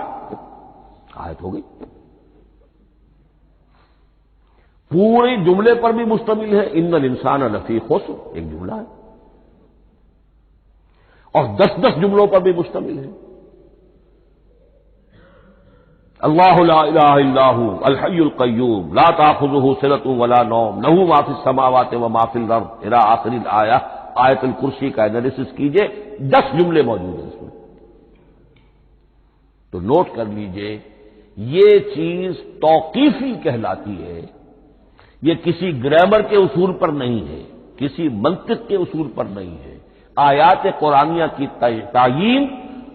آیت ہو گئی۔ پورے جملے پر بھی مشتمل ہے، ان الانسان لفی خسر، ایک جملہ ہے، اور 10 جملوں پر بھی مشتمل ہے۔ اللہ لا الہ الا هو الحی القیوم لا تأخذہ سنۃ ولا نوم لہ ما فی السماوات وما فی الارض الی آخر الآیہ۔ آیت الکرسی کا انالیسس کیجئے، 10 جملے موجود ہیں اس میں۔ تو نوٹ کر لیجئے، یہ چیز توقیفی کہلاتی ہے، یہ کسی گرامر کے اصول پر نہیں ہے، کسی منطق کے اصول پر نہیں ہے۔ آیات قرآنیہ کی تعیین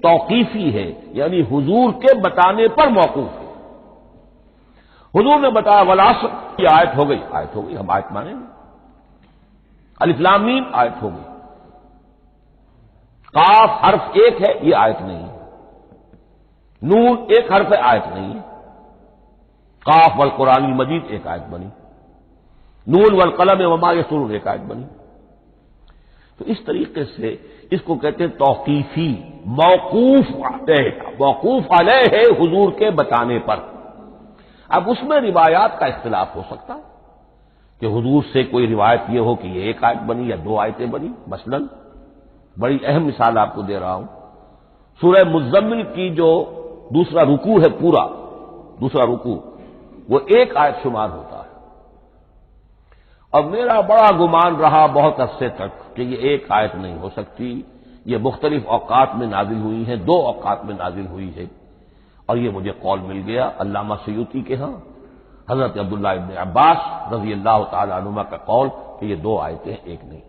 توقیفی ہے، یعنی حضور کے بتانے پر موقوف ہے۔ حضور نے بتایا والعصر، یہ آیت ہو گئی، آیت ہو گئی، ہم آیت مانیں گے۔ الف لام میم آیت ہو گئی۔ قاف حرف ایک ہے، یہ آیت نہیں ہے۔ نون ایک حرف ہے، آیت نہیں ہے۔ قاف والقرآن المجید ایک آیت بنی، نون والقلم وما یسطرون ایک آیت بنی۔ تو اس طریقے سے اس کو کہتے ہیں توقیفی، موقوف علیہ ہے حضور کے بتانے پر۔ اب اس میں روایات کا اختلاف ہو سکتا ہے کہ حضور سے کوئی روایت یہ ہو کہ یہ ایک آیت بنی یا 2 آیتیں بنی۔ مثلا بڑی اہم مثال آپ کو دے رہا ہوں، سورہ مزمل کی جو دوسرا رکوع ہے، پورا دوسرا رکوع، وہ ایک آیت شمار ہوتا ہے۔ اور میرا بڑا گمان رہا بہت عرصے تک کہ یہ ایک آیت نہیں ہو سکتی، یہ مختلف اوقات میں نازل ہوئی ہیں، 2 اوقات میں نازل ہوئی ہے۔ اور یہ مجھے قول مل گیا علامہ سیوطی کے ہاں، حضرت عبداللہ ابن عباس رضی اللہ تعالی عنہما کا قول کہ یہ 2 آیتیں ایک نہیں۔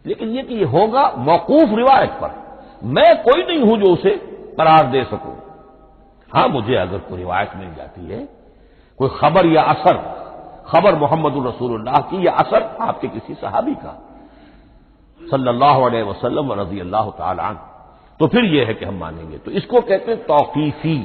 لیکن یہ کہ یہ ہوگا موقوف روایت پر، میں کوئی نہیں ہوں جو اسے قرار دے سکوں۔ ہاں مجھے اگر کوئی روایت مل جاتی ہے، کوئی خبر یا اثر، خبر محمد الرسول اللہ کی یا اثر آپ کے کسی صحابی کا صلی اللہ علیہ وسلم و رضی اللہ تعالی عنہ، تو پھر یہ ہے کہ ہم مانیں گے۔ تو اس کو کہتے ہیں توقیفی۔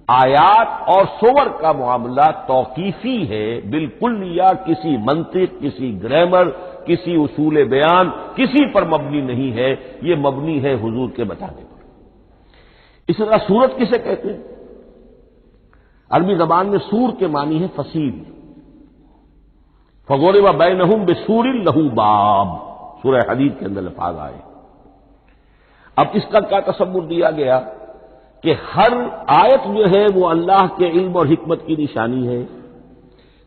آیات اور سور کا معاملہ توقیفی ہے، بالکل یا کسی منطق، کسی گرامر، کسی اصول بیان، کسی پر مبنی نہیں ہے، یہ مبنی ہے حضور کے بتانے پر۔ اس طرح سورت کسے کہتے ہیں؟ عربی زبان میں سور کے معنی ہے فصیل۔ فضرب بینہم بسور لہ باب، سورہ حدید کے اندر الفاظ آئے۔ اب اس کا کیا تصور دیا گیا کہ ہر آیت جو ہے وہ اللہ کے علم اور حکمت کی نشانی ہے۔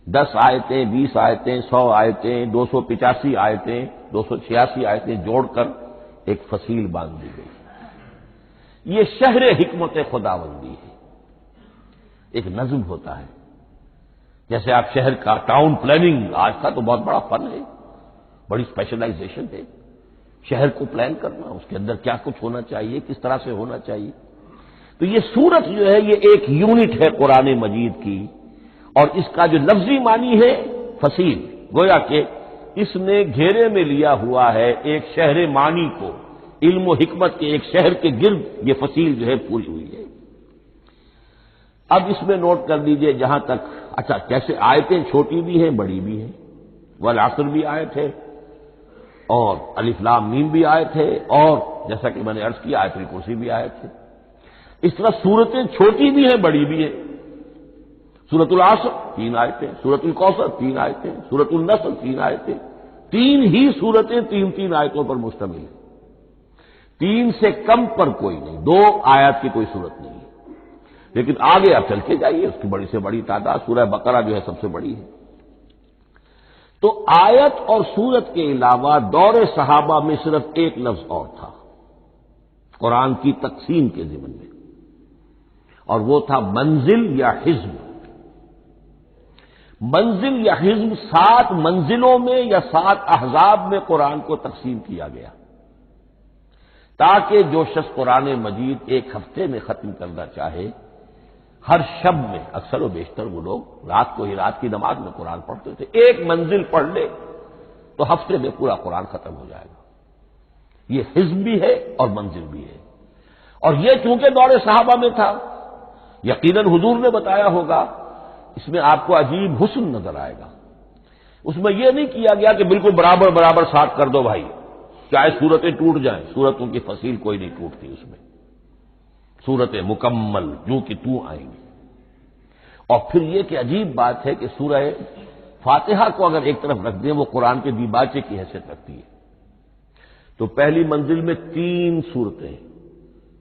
10 آیتیں، 20 آیتیں، 100 آیتیں، 285 آیتیں، 286 آیتیں جوڑ کر ایک فصیل باندھ دی گئی۔ یہ شہر حکمت خداوندی ہے، ایک نظم ہوتا ہے۔ جیسے آپ شہر کا ٹاؤن پلاننگ آج کا تو بہت بڑا فن ہے، بڑی اسپیشلائزیشن ہے، شہر کو پلان کرنا، اس کے اندر کیا کچھ ہونا چاہیے، کس طرح سے ہونا چاہیے۔ تو یہ سورت جو ہے یہ ایک یونٹ ہے قرآن مجید کی، اور اس کا جو لفظی معنی ہے فصیل، گویا کہ اس نے گھیرے میں لیا ہوا ہے ایک شہر معنی کو، علم و حکمت کے ایک شہر کے گرد یہ فصیل جو ہے پوری ہوئی ہے۔ اب اس میں نوٹ کر لیجئے جہاں تک، اچھا کیسے آیتیں چھوٹی بھی ہیں بڑی بھی ہیں، والعصر بھی آیت ہے اور الف لام میم بھی آیت ہے، اور جیسا کہ میں نے عرض کیا آیت الکرسی بھی آیت ہے۔ اس طرح صورتیں چھوٹی بھی ہیں بڑی بھی ہیں۔ سورۃ العصر 3 آیتیں، سورۃ الکوثر 3 آیتیں، سورۃ النصر 3 آیتیں، 3 ہی صورتیں 3 آیتوں پر مشتمل ہیں، 3 سے کم پر کوئی نہیں، 2 آیات کی کوئی صورت نہیں ہے۔ لیکن آگے آپ چل کے جائیے، اس کی بڑی سے بڑی تعداد سورہ بقرہ جو ہے سب سے بڑی ہے۔ تو آیت اور سورت کے علاوہ دور صحابہ میں صرف ایک لفظ اور تھا قرآن کی تقسیم کے ضمن میں، اور وہ تھا منزل یا حزب۔ منزل یا حزب 7 منزلوں میں یا 7 احزاب میں قرآن کو تقسیم کیا گیا، تاکہ جو شخص قرآن مجید ایک ہفتے میں ختم کرنا چاہے، ہر شب میں، اکثر و بیشتر وہ لوگ رات کو ہی رات کی نماز میں قرآن پڑھتے تھے، ایک منزل پڑھ لے تو ہفتے میں پورا قرآن ختم ہو جائے گا۔ یہ حزب بھی ہے اور منزل بھی ہے، اور یہ چونکہ دور صحابہ میں تھا، یقیناً حضور نے بتایا ہوگا، اس میں آپ کو عجیب حسن نظر آئے گا۔ اس میں یہ نہیں کیا گیا کہ بالکل برابر برابر ساتھ کر دو بھائی، چاہے صورتیں ٹوٹ جائیں، صورتوں کی فصیل کوئی نہیں ٹوٹتی، اس میں صورتیں مکمل جو کہ تو آئیں گی۔ اور پھر یہ کہ عجیب بات ہے کہ سورہ فاتحہ کو اگر ایک طرف رکھ دیں، وہ قرآن کے دیباچے کی حیثیت رکھتی ہے، تو پہلی منزل میں 3 صورتیں،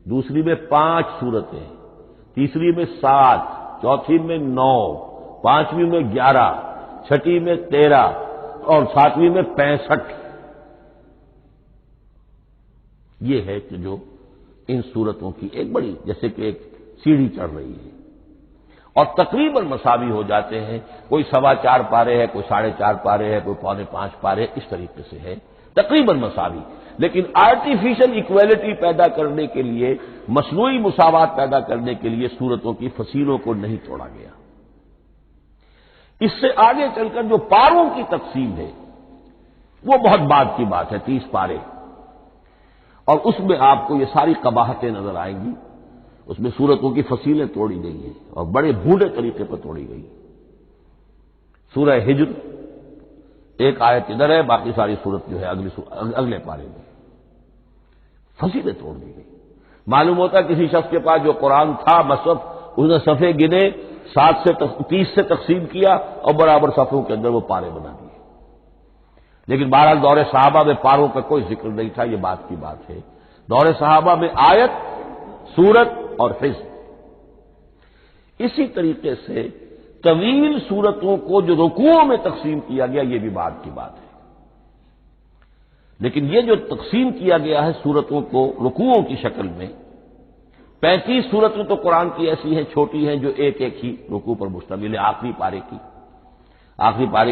دوسری میں 5 صورتیں، تیسری میں 7، چوتھی میں 9، پانچویں میں 11، چھٹی میں 13 اور 7ویں میں 65۔ یہ ہے کہ جو ان صورتوں کی ایک بڑی جیسے کہ ایک سیڑھی چڑھ رہی ہے، اور تقریباً مساوی ہو جاتے ہیں، کوئی 4.25 پارے ہے، کوئی 4.5 پارے ہے، کوئی 4.25 پارے، اس طریقے سے ہے تقریباً مساوی۔ لیکن آرٹیفیشل ایکویلٹی پیدا کرنے کے لیے، مصنوعی مساوات پیدا کرنے کے لیے صورتوں کی فصیلوں کو نہیں توڑا گیا۔ اس سے آگے چل کر جو پاروں کی تقسیم ہے وہ بہت بعد کی بات ہے، 30 پارے، اور اس میں آپ کو یہ ساری قباحتیں نظر آئیں گی۔ اس میں صورتوں کی فصیلیں توڑی گئی ہیں اور بڑے بھونڈے طریقے پر توڑی گئی۔ سورہ ہجر ایک آیت ادھر ہے، باقی ساری صورت جو ہے اگلے پارے میں فصیلیں توڑ دی گئی۔ معلوم ہوتا ہے کسی شخص کے پاس جو قرآن تھا مصحف، اس نے صفحے گنے، 7 سے 30 سے تقسیم کیا اور برابر صفحوں کے اندر وہ پارے بنا دیے۔ لیکن بہرحال دور صحابہ میں پاروں کا کوئی ذکر نہیں تھا، یہ بات کی بات ہے۔ دور صحابہ میں آیت، سورت اور حزب۔ اسی طریقے سے طویل سورتوں کو جو رکوعوں میں تقسیم کیا گیا، یہ بھی بات کی بات ہے۔ لیکن یہ جو تقسیم کیا گیا ہے سورتوں کو رکوعوں کی شکل میں، 35 سورتیں تو قرآن کی ایسی ہیں چھوٹی ہیں جو ایک ایک ہی رکوع پر مشتمل ہے۔ آخری پارے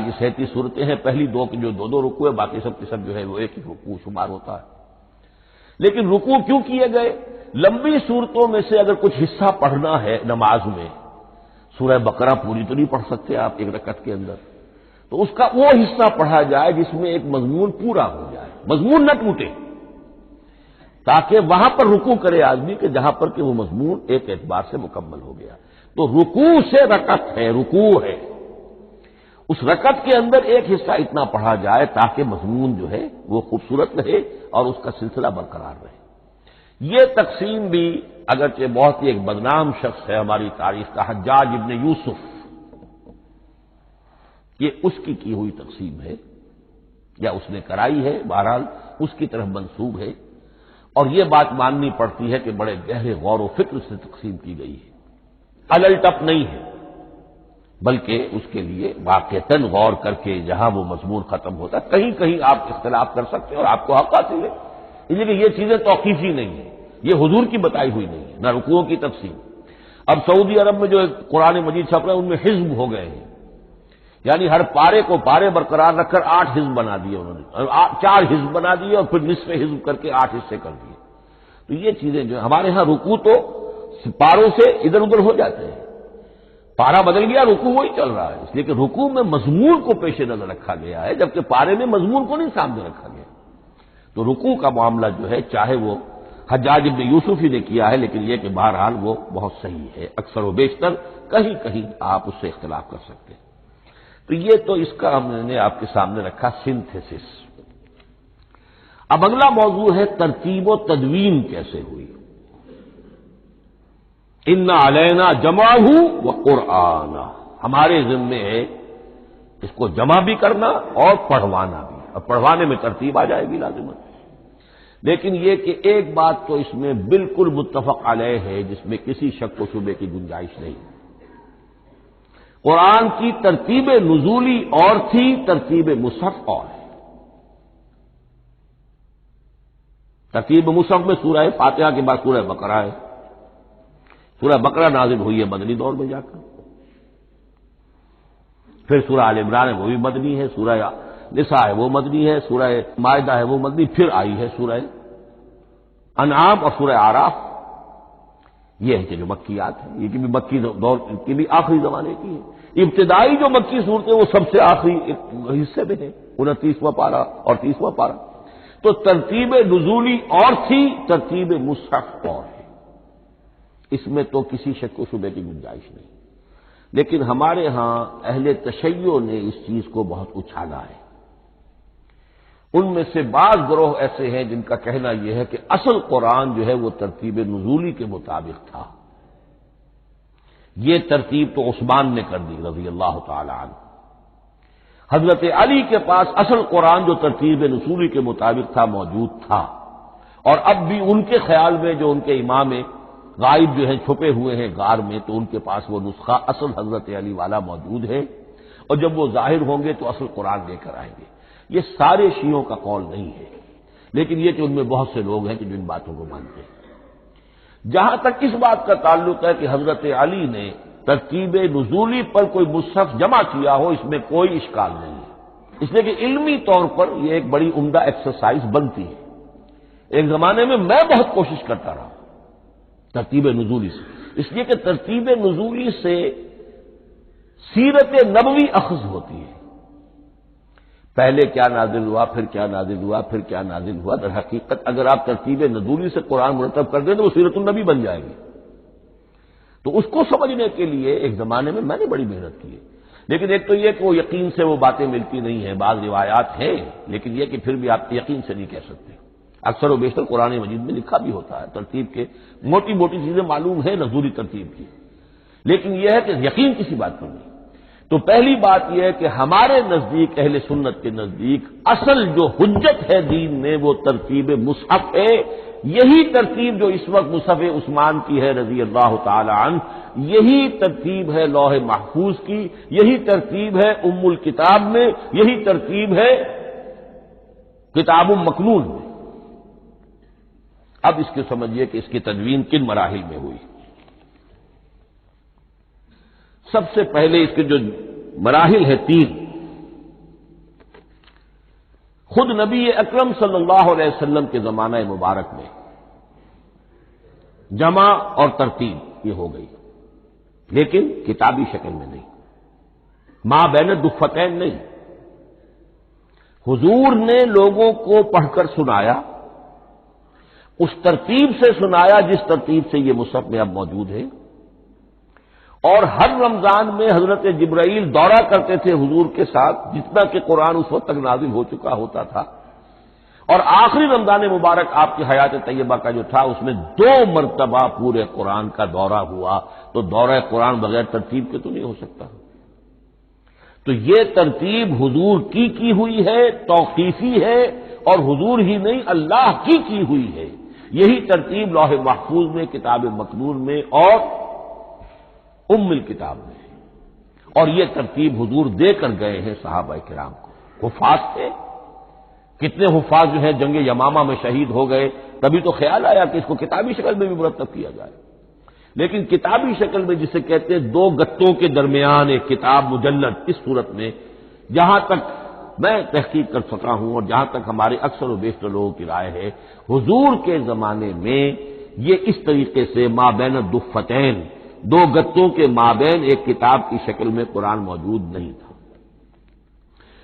کی 37 صورتیں ہیں، پہلی 2 کی جو 2 رکوع ہے، باقی سب کی سب جو ہے وہ ایک ہی رکوع شمار ہوتا ہے۔ لیکن رکوع کیوں کیے گئے؟ لمبی صورتوں میں سے اگر کچھ حصہ پڑھنا ہے نماز میں، سورہ بقرہ پوری تو نہیں پڑھ سکتے آپ ایک رکعت کے اندر، تو اس کا وہ حصہ پڑھا جائے جس میں ایک مضمون پورا ہو جائے، مضمون نہ ٹوٹے، تاکہ وہاں پر رکوع کرے آدمی کہ جہاں پر کہ وہ مضمون ایک اعتبار سے مکمل ہو گیا۔ تو رکوع سے رکعت ہے، رکوع ہے، اس رکعت کے اندر ایک حصہ اتنا پڑھا جائے تاکہ مضمون جو ہے وہ خوبصورت رہے اور اس کا سلسلہ برقرار رہے۔ یہ تقسیم بھی اگرچہ بہت ہی ایک بدنام شخص ہے ہماری تاریخ کا، حجاج ابن یوسف، یہ اس کی ہوئی تقسیم ہے یا اس نے کرائی ہے، بہرحال اس کی طرف منسوب ہے، اور یہ بات ماننی پڑتی ہے کہ بڑے گہرے غور و فکر سے تقسیم کی گئی ہے، الل ٹپ نہیں ہے، بلکہ اس کے لیے واقعتاً غور کر کے جہاں وہ مضمون ختم ہوتا ہے، کہیں کہیں آپ اختلاف کر سکتے ہیں اور آپ کو حق حاصل ہے، اس لیے کہ یہ چیزیں توقیفی نہیں ہیں، یہ حضور کی بتائی ہوئی نہیں ہے، نہ رکوعوں کی تفصیل۔ اب سعودی عرب میں جو قرآن مجید چھپ رہا ہے ان میں حزب ہو گئے ہیں، یعنی ہر پارے کو پارے برقرار رکھ کر 8 حزب بنا دیے انہوں نے، 4 حزب بنا دیے اور پھر نصف حزب کر کے 8 حصے کر دیے۔ تو یہ چیزیں جو ہمارے ہاں رکوع تو پاروں سے ادھر ادھر ہو جاتے ہیں، پارا بدل گیا رکوع وہی چل رہا ہے، اس لیے کہ رکوع میں مضمون کو پیش نظر رکھا گیا ہے، جبکہ پارے میں مضمون کو نہیں سامنے رکھا گیا۔ تو رکوع کا معاملہ جو ہے چاہے وہ حجاج ابن یوسف ہی نے کیا ہے، لیکن یہ کہ بہرحال وہ بہت صحیح ہے، اکثر و بیشتر کہیں کہیں آپ اس سے اختلاف کر سکتے ہیں۔ تو یہ تو اس کا ہم نے آپ کے سامنے رکھا سنتھیسس۔ اب اگلا موضوع ہے ترتیب و تدوین کیسے ہوئی۔ ان علینا جمعہ و قرآن، ہمارے ذمے ہے اس کو جمع بھی کرنا اور پڑھوانا بھی، اور پڑھوانے میں ترتیب آ جائے گی لازمت۔ لیکن یہ کہ ایک بات تو اس میں بالکل متفق علیہ ہے، جس میں کسی شک و شبے کی گنجائش نہیں۔ قرآن کی ترتیب نزولی اور تھی، ترتیب مصحف اور ہے۔ ترتیب مصحف میں سورہ فاتحہ کے بعد سورہ بقرہ ہے۔ سورہ بقرہ نازل ہوئی ہے مدنی دور میں جا کر، پھر سورہ آل عمران ہے وہ بھی مدنی ہے، سورہ نساء ہے وہ مدنی ہے، سورہ مائدہ ہے وہ مدنی، پھر آئی ہے سورہ انعام اور سورہ اعراف۔ یہ ہے کہ جو مکیات ہیں، یہ کہ بھی مکی دور کی بھی آخری زمانے کی ہے۔ ابتدائی جو مکی صورتیں وہ سب سے آخری حصے میں ہے، 29واں پارہ اور 30واں پارہ۔ تو ترتیب نزولی اور تھی، ترتیب مصحف اور ہے، اس میں تو کسی شک و شبے کی گنجائش نہیں۔ لیکن ہمارے ہاں اہل تشیع نے اس چیز کو بہت اچھالا ہے۔ ان میں سے بعض گروہ ایسے ہیں جن کا کہنا یہ ہے کہ اصل قرآن جو ہے وہ ترتیب نزولی کے مطابق تھا۔ یہ ترتیب تو عثمان نے کر دی رضی اللہ تعالی عنہ۔ حضرت علی کے پاس اصل قرآن جو ترتیب نزولی کے مطابق تھا موجود تھا، اور اب بھی ان کے خیال میں جو ان کے امام غائب جو ہیں چھپے ہوئے ہیں غار میں، تو ان کے پاس وہ نسخہ اصل حضرت علی والا موجود ہے، اور جب وہ ظاہر ہوں گے تو اصل قرآن لے کر آئیں گے۔ یہ سارے شیعوں کا قول نہیں ہے، لیکن یہ کہ ان میں بہت سے لوگ ہیں کہ جو ان باتوں کو مانتے ہیں۔ جہاں تک اس بات کا تعلق ہے کہ حضرت علی نے ترتیب نزولی پر کوئی مصحف جمع کیا ہو، اس میں کوئی اشکال نہیں ہے، اس لیے کہ علمی طور پر یہ ایک بڑی عمدہ ایکسرسائز بنتی ہے۔ ایک زمانے میں میں بہت کوشش کرتا رہا ترتیب نزولی سے، اس لیے کہ ترتیب نزولی سے سیرت نبوی اخذ ہوتی ہے۔ پہلے کیا نازل ہوا، پھر کیا نازل ہوا، پھر کیا نازل ہوا۔ در حقیقت اگر آپ ترتیب نزولی سے قرآن مرتب کر دیں تو وہ سیرت النبی بن جائے گی۔ تو اس کو سمجھنے کے لیے ایک زمانے میں نے بڑی محنت کی ہے، لیکن ایک تو یہ کہ وہ یقین سے وہ باتیں ملتی نہیں ہیں، بعض روایات ہیں، لیکن یہ کہ پھر بھی آپ یقین سے نہیں کہہ سکتے۔ اکثر و بیشتر قرآن مجید میں لکھا بھی ہوتا ہے، ترتیب کے موٹی موٹی چیزیں معلوم ہیں نزولی ترتیب کی، لیکن یہ ہے کہ یقین کسی بات پر نہیں۔ تو پہلی بات یہ ہے کہ ہمارے نزدیک، اہل سنت کے نزدیک، اصل جو حجت ہے دین میں وہ ترتیب مصحف ہے۔ یہی ترتیب جو اس وقت مصحف عثمان کی ہے رضی اللہ تعالی عنہ، یہی ترتیب ہے لوح محفوظ کی، یہی ترتیب ہے ام الکتاب میں، یہی ترتیب ہے کتاب مکنون میں۔ اب اس کے سمجھیے کہ اس کی تدوین کن مراحل میں ہوئی۔ سب سے پہلے اس کے جو مراحل ہے 3، خود نبی اکرم صلی اللہ علیہ وسلم کے زمانہ مبارک میں جمع اور ترتیب یہ ہو گئی، لیکن کتابی شکل میں نہیں، ما بین الدفتین نہیں۔ حضور نے لوگوں کو پڑھ کر سنایا، اس ترتیب سے سنایا جس ترتیب سے یہ مصحف میں اب موجود ہے، اور ہر رمضان میں حضرت جبرائیل دورہ کرتے تھے حضور کے ساتھ، جتنا کہ قرآن اس وقت تک نازل ہو چکا ہوتا تھا، اور آخری رمضان مبارک آپ کی حیات طیبہ کا جو تھا اس میں 2 مرتبہ پورے قرآن کا دورہ ہوا، تو دورہ قرآن بغیر ترتیب کے تو نہیں ہو سکتا۔ تو یہ ترتیب حضور کی ہوئی ہے، توقیفی ہے، اور حضور ہی نہیں اللہ کی ہوئی ہے۔ یہی ترتیب لوح محفوظ میں، کتاب مکنون میں اور ام الکتاب میں، اور یہ ترتیب حضور دے کر گئے ہیں صحابہ کرام کو۔ حفاظ تھے، کتنے حفاظ جو ہیں جنگ یمامہ میں شہید ہو گئے، تبھی تو خیال آیا کہ اس کو کتابی شکل میں بھی مرتب کیا جائے، لیکن کتابی شکل میں جسے کہتے ہیں 2 گتوں کے درمیان ایک کتاب مجلد، اس صورت میں جہاں تک میں تحقیق کر سکا ہوں اور جہاں تک ہمارے اکثر و بیشتر لوگوں کی رائے ہے، حضور کے زمانے میں یہ اس طریقے سے ما بین الدفتین، 2 گتوں کے مابین ایک کتاب کی شکل میں قرآن موجود نہیں تھا،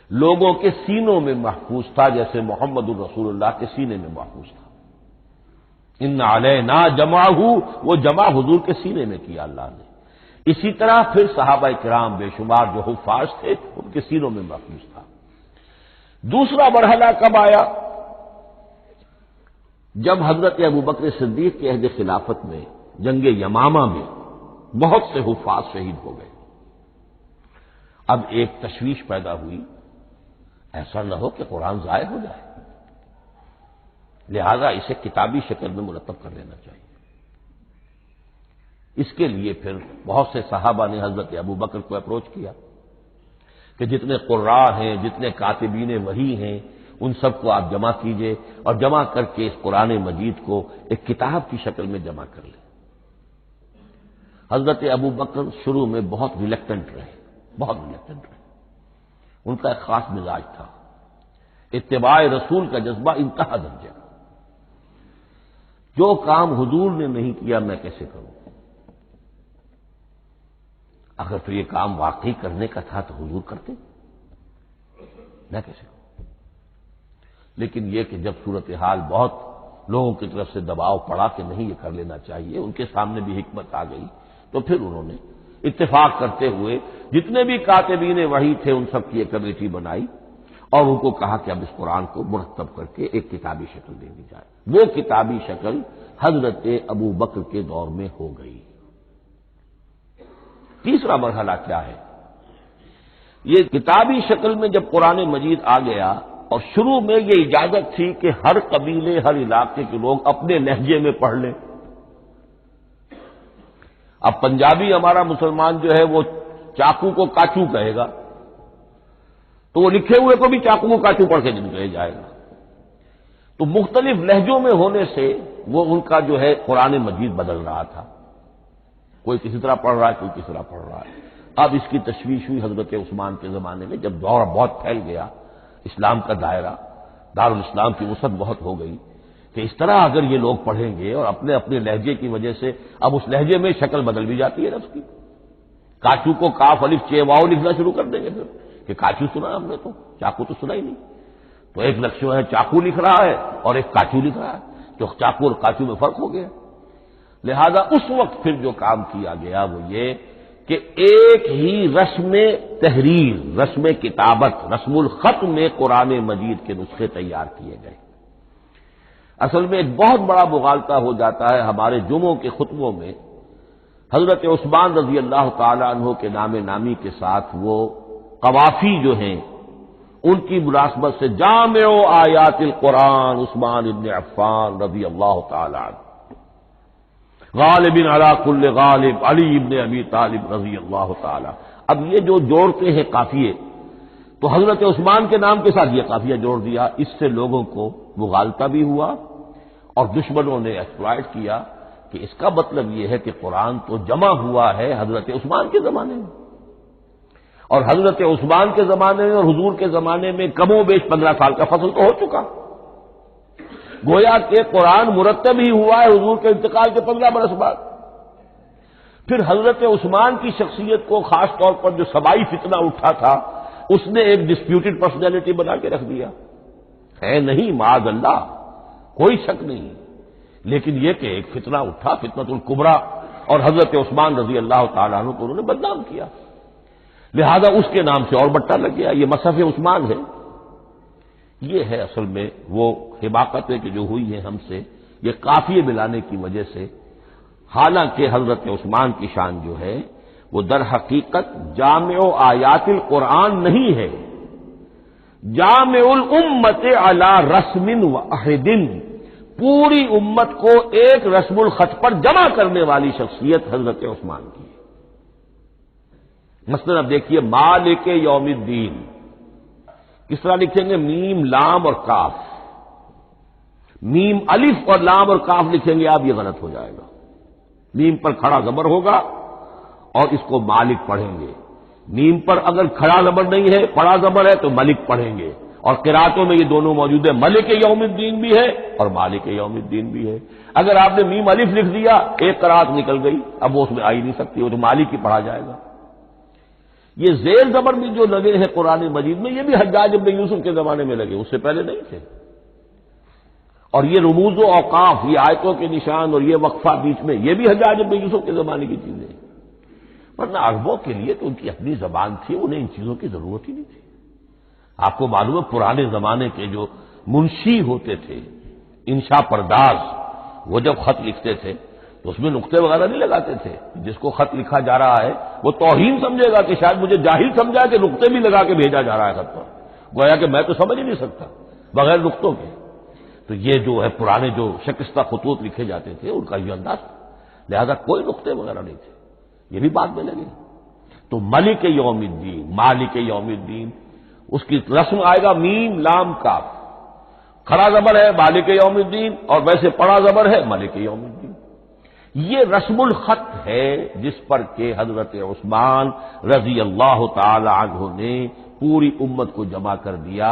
لوگوں کے سینوں میں محفوظ تھا، جیسے محمد الرسول اللہ کے سینے میں محفوظ تھا۔ ان علینا جمعہ، وہ جمع حضور کے سینے میں کیا اللہ نے۔ اسی طرح پھر صحابہ کرام بے شمار جو حفاظ تھے ان کے سینوں میں محفوظ تھا۔ دوسرا مرحلہ کب آیا؟ جب حضرت ابوبکر صدیق کے عہد خلافت میں جنگ یمامہ میں بہت سے حفاظ شہید ہو گئے۔ اب ایک تشویش پیدا ہوئی، ایسا نہ ہو کہ قرآن ضائع ہو جائے، لہذا اسے کتابی شکل میں مرتب کر لینا چاہیے۔ اس کے لیے پھر بہت سے صحابہ نے حضرت ابوبکر کو اپروچ کیا کہ جتنے قراء ہیں، جتنے کاتبین وحی ہیں، ان سب کو آپ جمع کیجئے اور جمع کر کے اس قرآن مجید کو ایک کتاب کی شکل میں جمع کر لیں۔ حضرت ابوبکر شروع میں بہت ریلیکٹنٹ رہے، ان کا ایک خاص مزاج تھا، اتباع رسول کا جذبہ انتہا درجے کا۔ جو کام حضور نے نہیں کیا میں کیسے کروں؟ اگر تو یہ کام واقعی کرنے کا تھا تو حضور کرتے، میں کیسے کروں؟ لیکن یہ کہ جب صورتحال بہت لوگوں کی طرف سے دباؤ پڑا کہ نہیں یہ کر لینا چاہیے، ان کے سامنے بھی حکمت آ گئی، تو پھر انہوں نے اتفاق کرتے ہوئے جتنے بھی کاتبین وحی تھے ان سب کی ایک کمیٹی بنائی اور ان کو کہا کہ اب اس قرآن کو مرتب کر کے ایک کتابی شکل دے دی جائے۔ وہ کتابی شکل حضرت ابوبکر کے دور میں ہو گئی۔ تیسرا مرحلہ کیا ہے؟ یہ کتابی شکل میں جب قرآن مجید آ گیا اور شروع میں یہ اجازت تھی کہ ہر قبیلے، ہر علاقے کے لوگ اپنے لہجے میں پڑھ لیں۔ اب پنجابی ہمارا مسلمان جو ہے وہ چاقو کو کاچو کہے گا تو وہ لکھے ہوئے کو بھی چاقو کو کاچو پڑھ کے کہے جائے گا۔ تو مختلف لہجوں میں ہونے سے وہ ان کا جو ہے قرآن مجید بدل رہا تھا، کوئی کسی طرح پڑھ رہا ہے، کوئی کسی طرح پڑھ رہا ہے۔ اب اس کی تشویش ہوئی حضرت عثمان کے زمانے میں، جب دور بہت پھیل گیا، اسلام کا دائرہ، دارالاسلام کی وسعت بہت ہو گئی کہ اس طرح اگر یہ لوگ پڑھیں گے اور اپنے اپنے لہجے کی وجہ سے اب اس لہجے میں شکل بدل بھی جاتی ہے لفظ کی۔ کاچو کو کاف الف چے واو لکھنا شروع کر دیں گے پھر کہ کاچو سنا ہم نے، تو چاقو تو سنا ہی نہیں۔ تو ایک لفظ جو ہے چاقو لکھ رہا ہے اور ایک کاچو لکھ رہا ہے، تو چاقو اور کاچو میں فرق ہو گیا۔ لہذا اس وقت پھر جو کام کیا گیا وہ یہ کہ ایک ہی رسم تحریر، رسم کتابت، رسم الخط میں قرآن مجید کے نسخے تیار کیے گئے۔ اصل میں ایک بہت بڑا مغالطہ ہو جاتا ہے ہمارے جمعوں کے خطبوں میں، حضرت عثمان رضی اللہ تعالی عنہ کے نام نامی کے ساتھ وہ قوافی جو ہیں ان کی مناسبت سے جامع آیات القرآن عثمان ابن عفان رضی اللہ تعالی عنہ، غالب علی کل غالب علی ابن ابی طالب رضی اللہ تعالی۔ اب یہ جو جوڑتے ہیں قافیے، تو حضرت عثمان کے نام کے ساتھ یہ قافیہ جوڑ دیا، اس سے لوگوں کو مغالطہ بھی ہوا اور دشمنوں نے ایکسپلائٹ کیا کہ اس کا مطلب یہ ہے کہ قرآن تو جمع ہوا ہے حضرت عثمان کے زمانے میں، اور حضرت عثمان کے زمانے میں اور حضور کے زمانے میں کم و بیش 15 سال کا فصل تو ہو چکا، گویا کہ قرآن مرتب ہی ہوا ہے حضور کے انتقال کے 15 برس بعد۔ پھر حضرت عثمان کی شخصیت کو خاص طور پر جو سبائی فتنہ اٹھا تھا اس نے ایک ڈسپیوٹڈ پرسنالٹی بنا کے رکھ دیا ہے، نہیں معاذ اللہ، کوئی شک نہیں، لیکن یہ کہ ایک فتنہ اٹھا، فتنۃ الکبریٰ، اور حضرت عثمان رضی اللہ تعالیٰ عنہ کو انہوں نے بدنام کیا، لہذا اس کے نام سے اور بٹا لگ گیا، یہ مصحف عثمان ہے۔ یہ ہے اصل میں وہ حماقتیں کہ جو ہوئی ہیں ہم سے، یہ قافیے ملانے کی وجہ سے، حالانکہ حضرت عثمان کی شان جو ہے وہ در حقیقت جامع آیات القرآن نہیں ہے، جامع الامت علی رسم واحد، پوری امت کو ایک رسم الخط پر جمع کرنے والی شخصیت حضرت عثمان کی ہے۔ مثلا اب دیکھیے مالک یوم الدین کس طرح لکھیں گے؟ میم لام اور کاف، میم الف اور لام اور کاف لکھیں گے آپ، یہ غلط ہو جائے گا، میم پر کھڑا زبر ہوگا اور اس کو مالک پڑھیں گے، میم پر اگر کھڑا زبر نہیں ہے پڑا زبر ہے تو ملک پڑھیں گے، اور قراتوں میں یہ دونوں موجود ہے، ملک یوم الدین بھی ہے اور مالک یوم الدین بھی ہے۔ اگر آپ نے میم الف لکھ دیا ایک قرات نکل گئی، اب وہ اس میں آ ہی نہیں سکتی، وہ تو مالک ہی پڑھا جائے گا۔ یہ زیر زبر بھی جو لگے ہیں قرآن مجید میں، یہ بھی حجاج ابن یوسف کے زمانے میں لگے، اس سے پہلے نہیں تھے، اور یہ رموز و اوقاف، یہ آیتوں کے نشان اور یہ وقفہ بیچ میں، یہ بھی حجاج بن یوسف کے زمانے کی چیزیں ہیں، ورنہ عربوں کے لیے تو ان کی اپنی زبان تھی، انہیں ان چیزوں کی ضرورت ہی نہیں تھی۔ آپ کو معلوم ہے پرانے زمانے کے جو منشی ہوتے تھے، انشا پرداز، وہ جب خط لکھتے تھے تو اس میں نقطے وغیرہ نہیں لگاتے تھے۔ جس کو خط لکھا جا رہا ہے وہ توہین سمجھے گا کہ شاید مجھے جاہل سمجھا کہ نقطے بھی لگا کے بھیجا جا رہا ہے خط پر، گویا کہ میں تو سمجھ ہی نہیں سکتا بغیر نقطوں کے۔ تو یہ جو ہے پرانے جو شکستہ خطوط لکھے جاتے تھے ان کا یہ انداز تھا، لہذا کوئی نقطے وغیرہ نہیں تھے، یہ بھی بعد میں لگے۔ تو ملک یوم الدین، مالک یوم الدین، اس کی رسم آئے گا میم لام کاف، کھڑا زبر ہے مالک یوم الدین اور ویسے پڑا زبر ہے ملک یوم الدین۔ یہ رسم الخط ہے جس پر کہ حضرت عثمان رضی اللہ تعالی عنہ نے پوری امت کو جمع کر دیا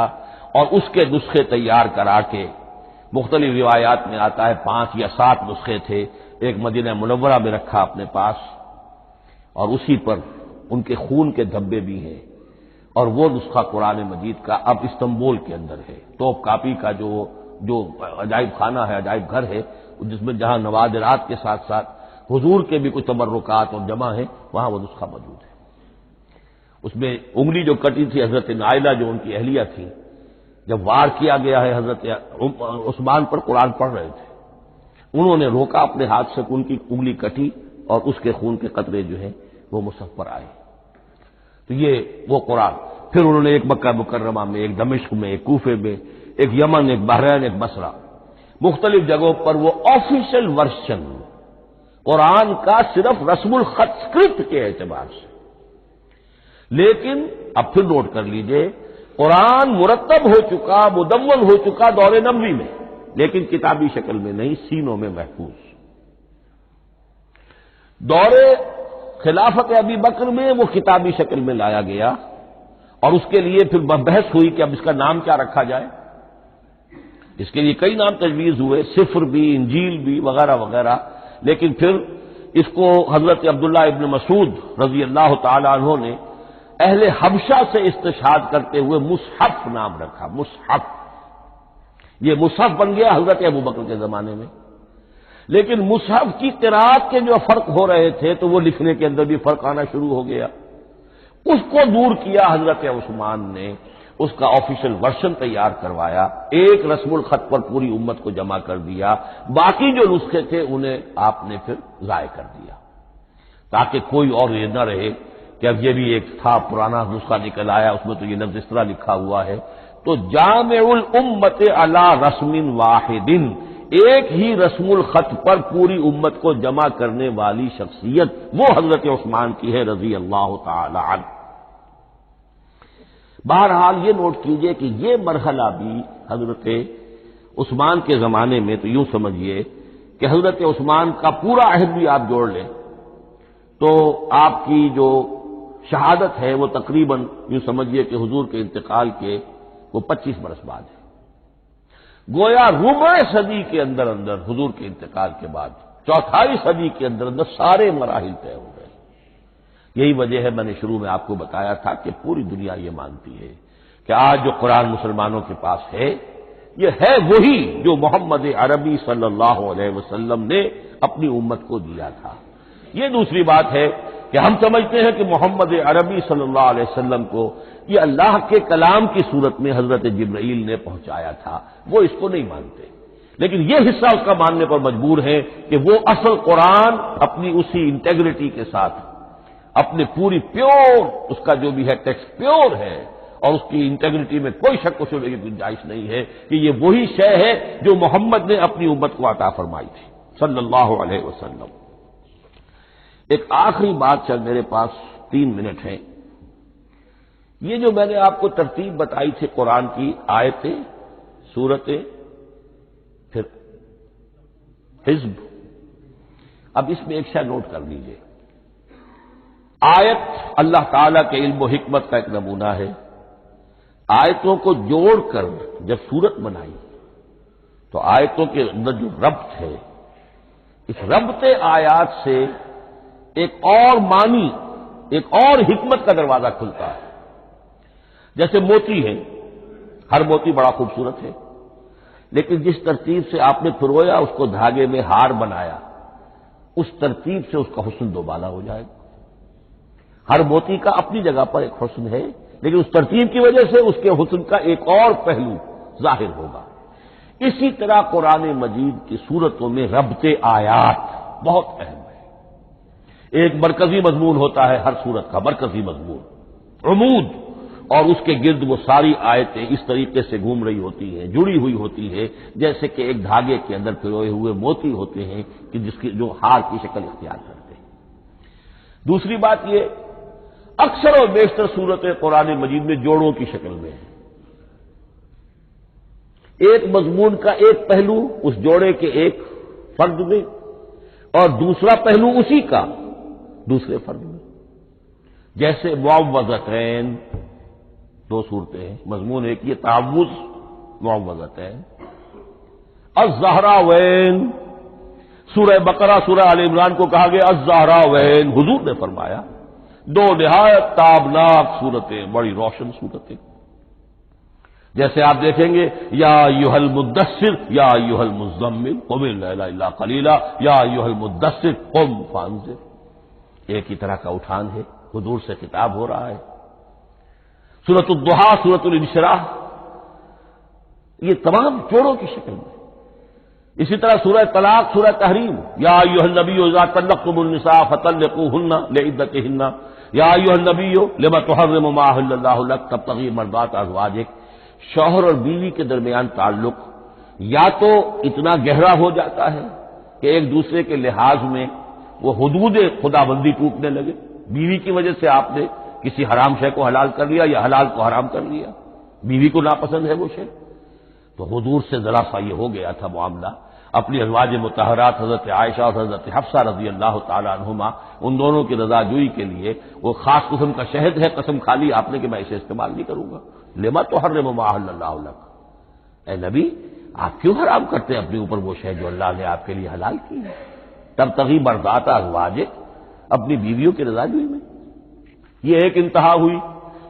اور اس کے نسخے تیار کرا کے، مختلف روایات میں آتا ہے 5 یا 7 نسخے تھے، ایک مدینہ منورہ میں رکھا اپنے پاس، اور اسی پر ان کے خون کے دھبے بھی ہیں، اور وہ نسخہ قرآن مجید کا اب استنبول کے اندر ہے، توپ کاپی کا جو عجائب خانہ ہے، عجائب گھر ہے، جس میں جہاں نوادرات کے ساتھ ساتھ حضور کے بھی کچھ تبرکات اور جمع ہیں، وہاں وہ نسخہ موجود ہے۔ اس میں انگلی جو کٹی تھی حضرت نائلہ جو ان کی اہلیہ تھی، جب وار کیا گیا ہے حضرت عثمان پر، قرآن پڑھ رہے تھے، انہوں نے روکا اپنے ہاتھ سے، ان کی انگلی کٹی اور اس کے خون کے قطرے جو ہیں وہ مصحف پر آئے۔ تو یہ وہ قرآن، پھر انہوں نے ایک مکہ مکرمہ میں، ایک دمشق میں، ایک کوفے میں، ایک یمن، ایک بحرین، ایک بصرہ، مختلف جگہوں پر وہ آفیشل ورژن قرآن کا صرف رسم الخط اسکرپٹ کے اعتبار سے۔ لیکن اب پھر نوٹ کر لیجئے، قرآن مرتب ہو چکا، مدون ہو چکا دور نبوی میں، لیکن کتابی شکل میں نہیں، سینوں میں محفوظ۔ دور خلافت ابی بکر میں وہ کتابی شکل میں لایا گیا، اور اس کے لیے پھر بحث ہوئی کہ اب اس کا نام کیا رکھا جائے۔ اس کے لیے کئی نام تجویز ہوئے، سفر بھی، انجیل بھی، وغیرہ وغیرہ، لیکن پھر اس کو حضرت عبداللہ ابن مسعود رضی اللہ تعالی عنہ نے اہل حبشہ سے استشہاد کرتے ہوئے مصحف نام رکھا، مصحف۔ یہ مصحف بن گیا حضرت ابوبکر کے زمانے میں، لیکن مصحف کی قراءت کے جو فرق ہو رہے تھے تو وہ لکھنے کے اندر بھی فرق آنا شروع ہو گیا۔ اس کو دور کیا حضرت عثمان نے، اس کا آفیشل ورژن تیار کروایا، ایک رسم الخط پر پوری امت کو جمع کر دیا، باقی جو نسخے تھے انہیں آپ نے پھر ضائع کر دیا، تاکہ کوئی اور یہ نہ رہے کہ اب یہ بھی ایک تھا پرانا نسخہ نکل آیا، اس میں تو یہ لفظ اس طرح لکھا ہوا ہے۔ تو جامع الامت علی رسم واحد، ایک ہی رسم الخط پر پوری امت کو جمع کرنے والی شخصیت وہ حضرت عثمان کی ہے رضی اللہ تعالی عنہ۔ بہرحال یہ نوٹ کیجئے کہ یہ مرحلہ بھی حضرت عثمان کے زمانے میں، تو یوں سمجھیے کہ حضرت عثمان کا پورا عہد بھی آپ جوڑ لیں تو آپ کی جو شہادت ہے وہ تقریباً یوں سمجھیے کہ حضور کے انتقال کے وہ 25 برس بعد ہے، گویا ربع صدی کے اندر اندر حضور کے انتقال کے بعد، چوتھائی صدی کے اندر اندر سارے مراحل طے ہو گئے۔ یہی وجہ ہے میں نے شروع میں آپ کو بتایا تھا کہ پوری دنیا یہ مانتی ہے کہ آج جو قرآن مسلمانوں کے پاس ہے یہ ہے وہی جو محمد عربی صلی اللہ علیہ وسلم نے اپنی امت کو دیا تھا۔ یہ دوسری بات ہے کہ ہم سمجھتے ہیں کہ محمد عربی صلی اللہ علیہ وسلم کو یہ اللہ کے کلام کی صورت میں حضرت جبرائیل نے پہنچایا تھا، وہ اس کو نہیں مانتے، لیکن یہ حصہ اس کا ماننے پر مجبور ہے کہ وہ اصل قرآن اپنی اسی انٹیگریٹی کے ساتھ، اپنے پوری پیور، اس کا جو بھی ہے ٹیکسٹ پیور ہے، اور اس کی انٹیگریٹی میں کوئی شک و شبہ کی گنجائش نہیں ہے کہ یہ وہی شے ہے جو محمد نے اپنی امت کو عطا فرمائی تھی صلی اللہ علیہ وسلم۔ ایک آخری بات چل، میرے پاس 3 منٹ ہیں، یہ جو میں نے آپ کو ترتیب بتائی تھی قرآن کی، آیتیں، سورتیں، پھر حزب، اب اس میں ایک شے نوٹ کر لیجئے، آیت اللہ تعالی کے علم و حکمت کا ایک نمونہ ہے، آیتوں کو جوڑ کر جب سورت بنائی تو آیتوں کے اندر جو ربط ہے، اس ربط آیات سے ایک اور معنی، ایک اور حکمت کا دروازہ کھلتا ہے۔ جیسے موتی ہے، ہر موتی بڑا خوبصورت ہے، لیکن جس ترتیب سے آپ نے پھرویا، اس کو دھاگے میں ہار بنایا، اس ترتیب سے اس کا حسن دوبالا ہو جائے گا۔ ہر موتی کا اپنی جگہ پر ایک حسن ہے، لیکن اس ترتیب کی وجہ سے اس کے حسن کا ایک اور پہلو ظاہر ہوگا۔ اسی طرح قرآن مجید کی صورتوں میں ربط آیات بہت اہم ہے۔ ایک مرکزی مضمون ہوتا ہے ہر صورت کا، مرکزی مضمون عمود، اور اس کے گرد وہ ساری آیتیں اس طریقے سے گھوم رہی ہوتی ہیں، جڑی ہوئی ہوتی ہے، جیسے کہ ایک دھاگے کے اندر پروئے ہوئے موتی ہوتے ہیں کہ جس کی جو ہار کی شکل اختیار کرتے ہیں۔ دوسری بات یہ، اکثر اور بیشتر صورتیں قرآن مجید میں جوڑوں کی شکل میں ہیں۔ ایک مضمون کا ایک پہلو اس جوڑے کے ایک فرد میں، اور دوسرا پہلو اسی کا دوسرے فرد میں، جیسے معوذتین، دو صورتیں ہیں، مضمون ایک یہ تعوذ معوذتین، الزہراوین، سورہ بقرہ سورہ آل عمران کو کہا گیا الزہراوین، حضور نے فرمایا دو نہایت تابناک صورتیں، بڑی روشن صورتیں۔ جیسے آپ دیکھیں گے یا ایھا المدثر یا ایھا المزمل قم اللیل الا قلیلا یا ایھا المدثر قم فانذر، ایک ہی طرح کا اٹھان ہے، حضور سے خطاب ہو رہا ہے۔ سورۃ الضحیٰ، سورۃ الانشراح، یہ تمام جوڑوں کی شکل میں۔ اسی طرح سورہ طلاق، سورہ تحریم، یا ایھا النبی اذا طلقتم النساء فطلقوهن لعدتهن یا ایھا النبی لم تحرم ما احل اللہ لک تبتغی مرضات ازواجک۔ شوہر اور بیوی کے درمیان تعلق یا تو اتنا گہرا ہو جاتا ہے کہ ایک دوسرے کے لحاظ میں وہ حدود خدا بندی ٹوٹنے لگے، بیوی کی وجہ سے آپ نے کسی حرام شے کو حلال کر لیا یا حلال کو حرام کر لیا، بیوی کو ناپسند ہے وہ شے، تو حضور سے ذرا سا یہ ہو گیا تھا معاملہ۔ اپنی ازواج مطہرات حضرت عائشہ اور حضرت حفصہ رضی اللہ تعالی عنہما، ان دونوں کی رضا جوئی کے لیے وہ خاص قسم کا شہد ہے، قسم کھا لی آپ نے کہ میں اسے استعمال نہیں کروں گا۔ لما تحرم ما احل اللہ لک، اے نبی آپ کیوں حرام کرتے ہیں اپنے اوپر وہ شے جو اللہ نے آپ کے لیے حلال کی ہے؟ تبتغی مرضات ازواجک، اپنی بیویوں کی رضا جوئی میں۔ یہ ایک انتہا ہوئی۔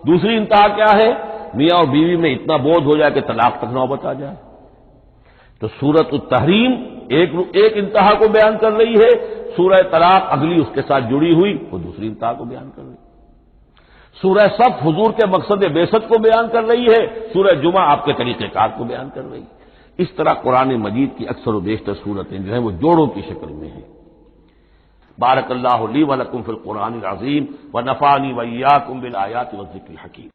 دوسری انتہا کیا ہے؟ میاں اور بیوی میں اتنا بودھ ہو جائے کہ طلاق تک نوبت آ جائے۔ تو سورۃ التحریم ایک انتہا کو بیان کر رہی ہے، سورہ طلاق اگلی اس کے ساتھ جڑی ہوئی وہ دوسری انتہا کو بیان کر رہی ہے۔ سورہ صف حضور کے مقصد بعثت کو بیان کر رہی ہے، سورہ جمعہ آپ کے طریقہ کار کو بیان کر رہی ہے۔ اس طرح قرآن مجید کی اکثر و بیشتر صورتیں جو ہیں وہ جوڑوں کی شکل میں ہیں۔ بارک اللہ لی و لکم فی القرآن العظیم ونفعنی وإیاکم بالآیات والذکر الحکیم۔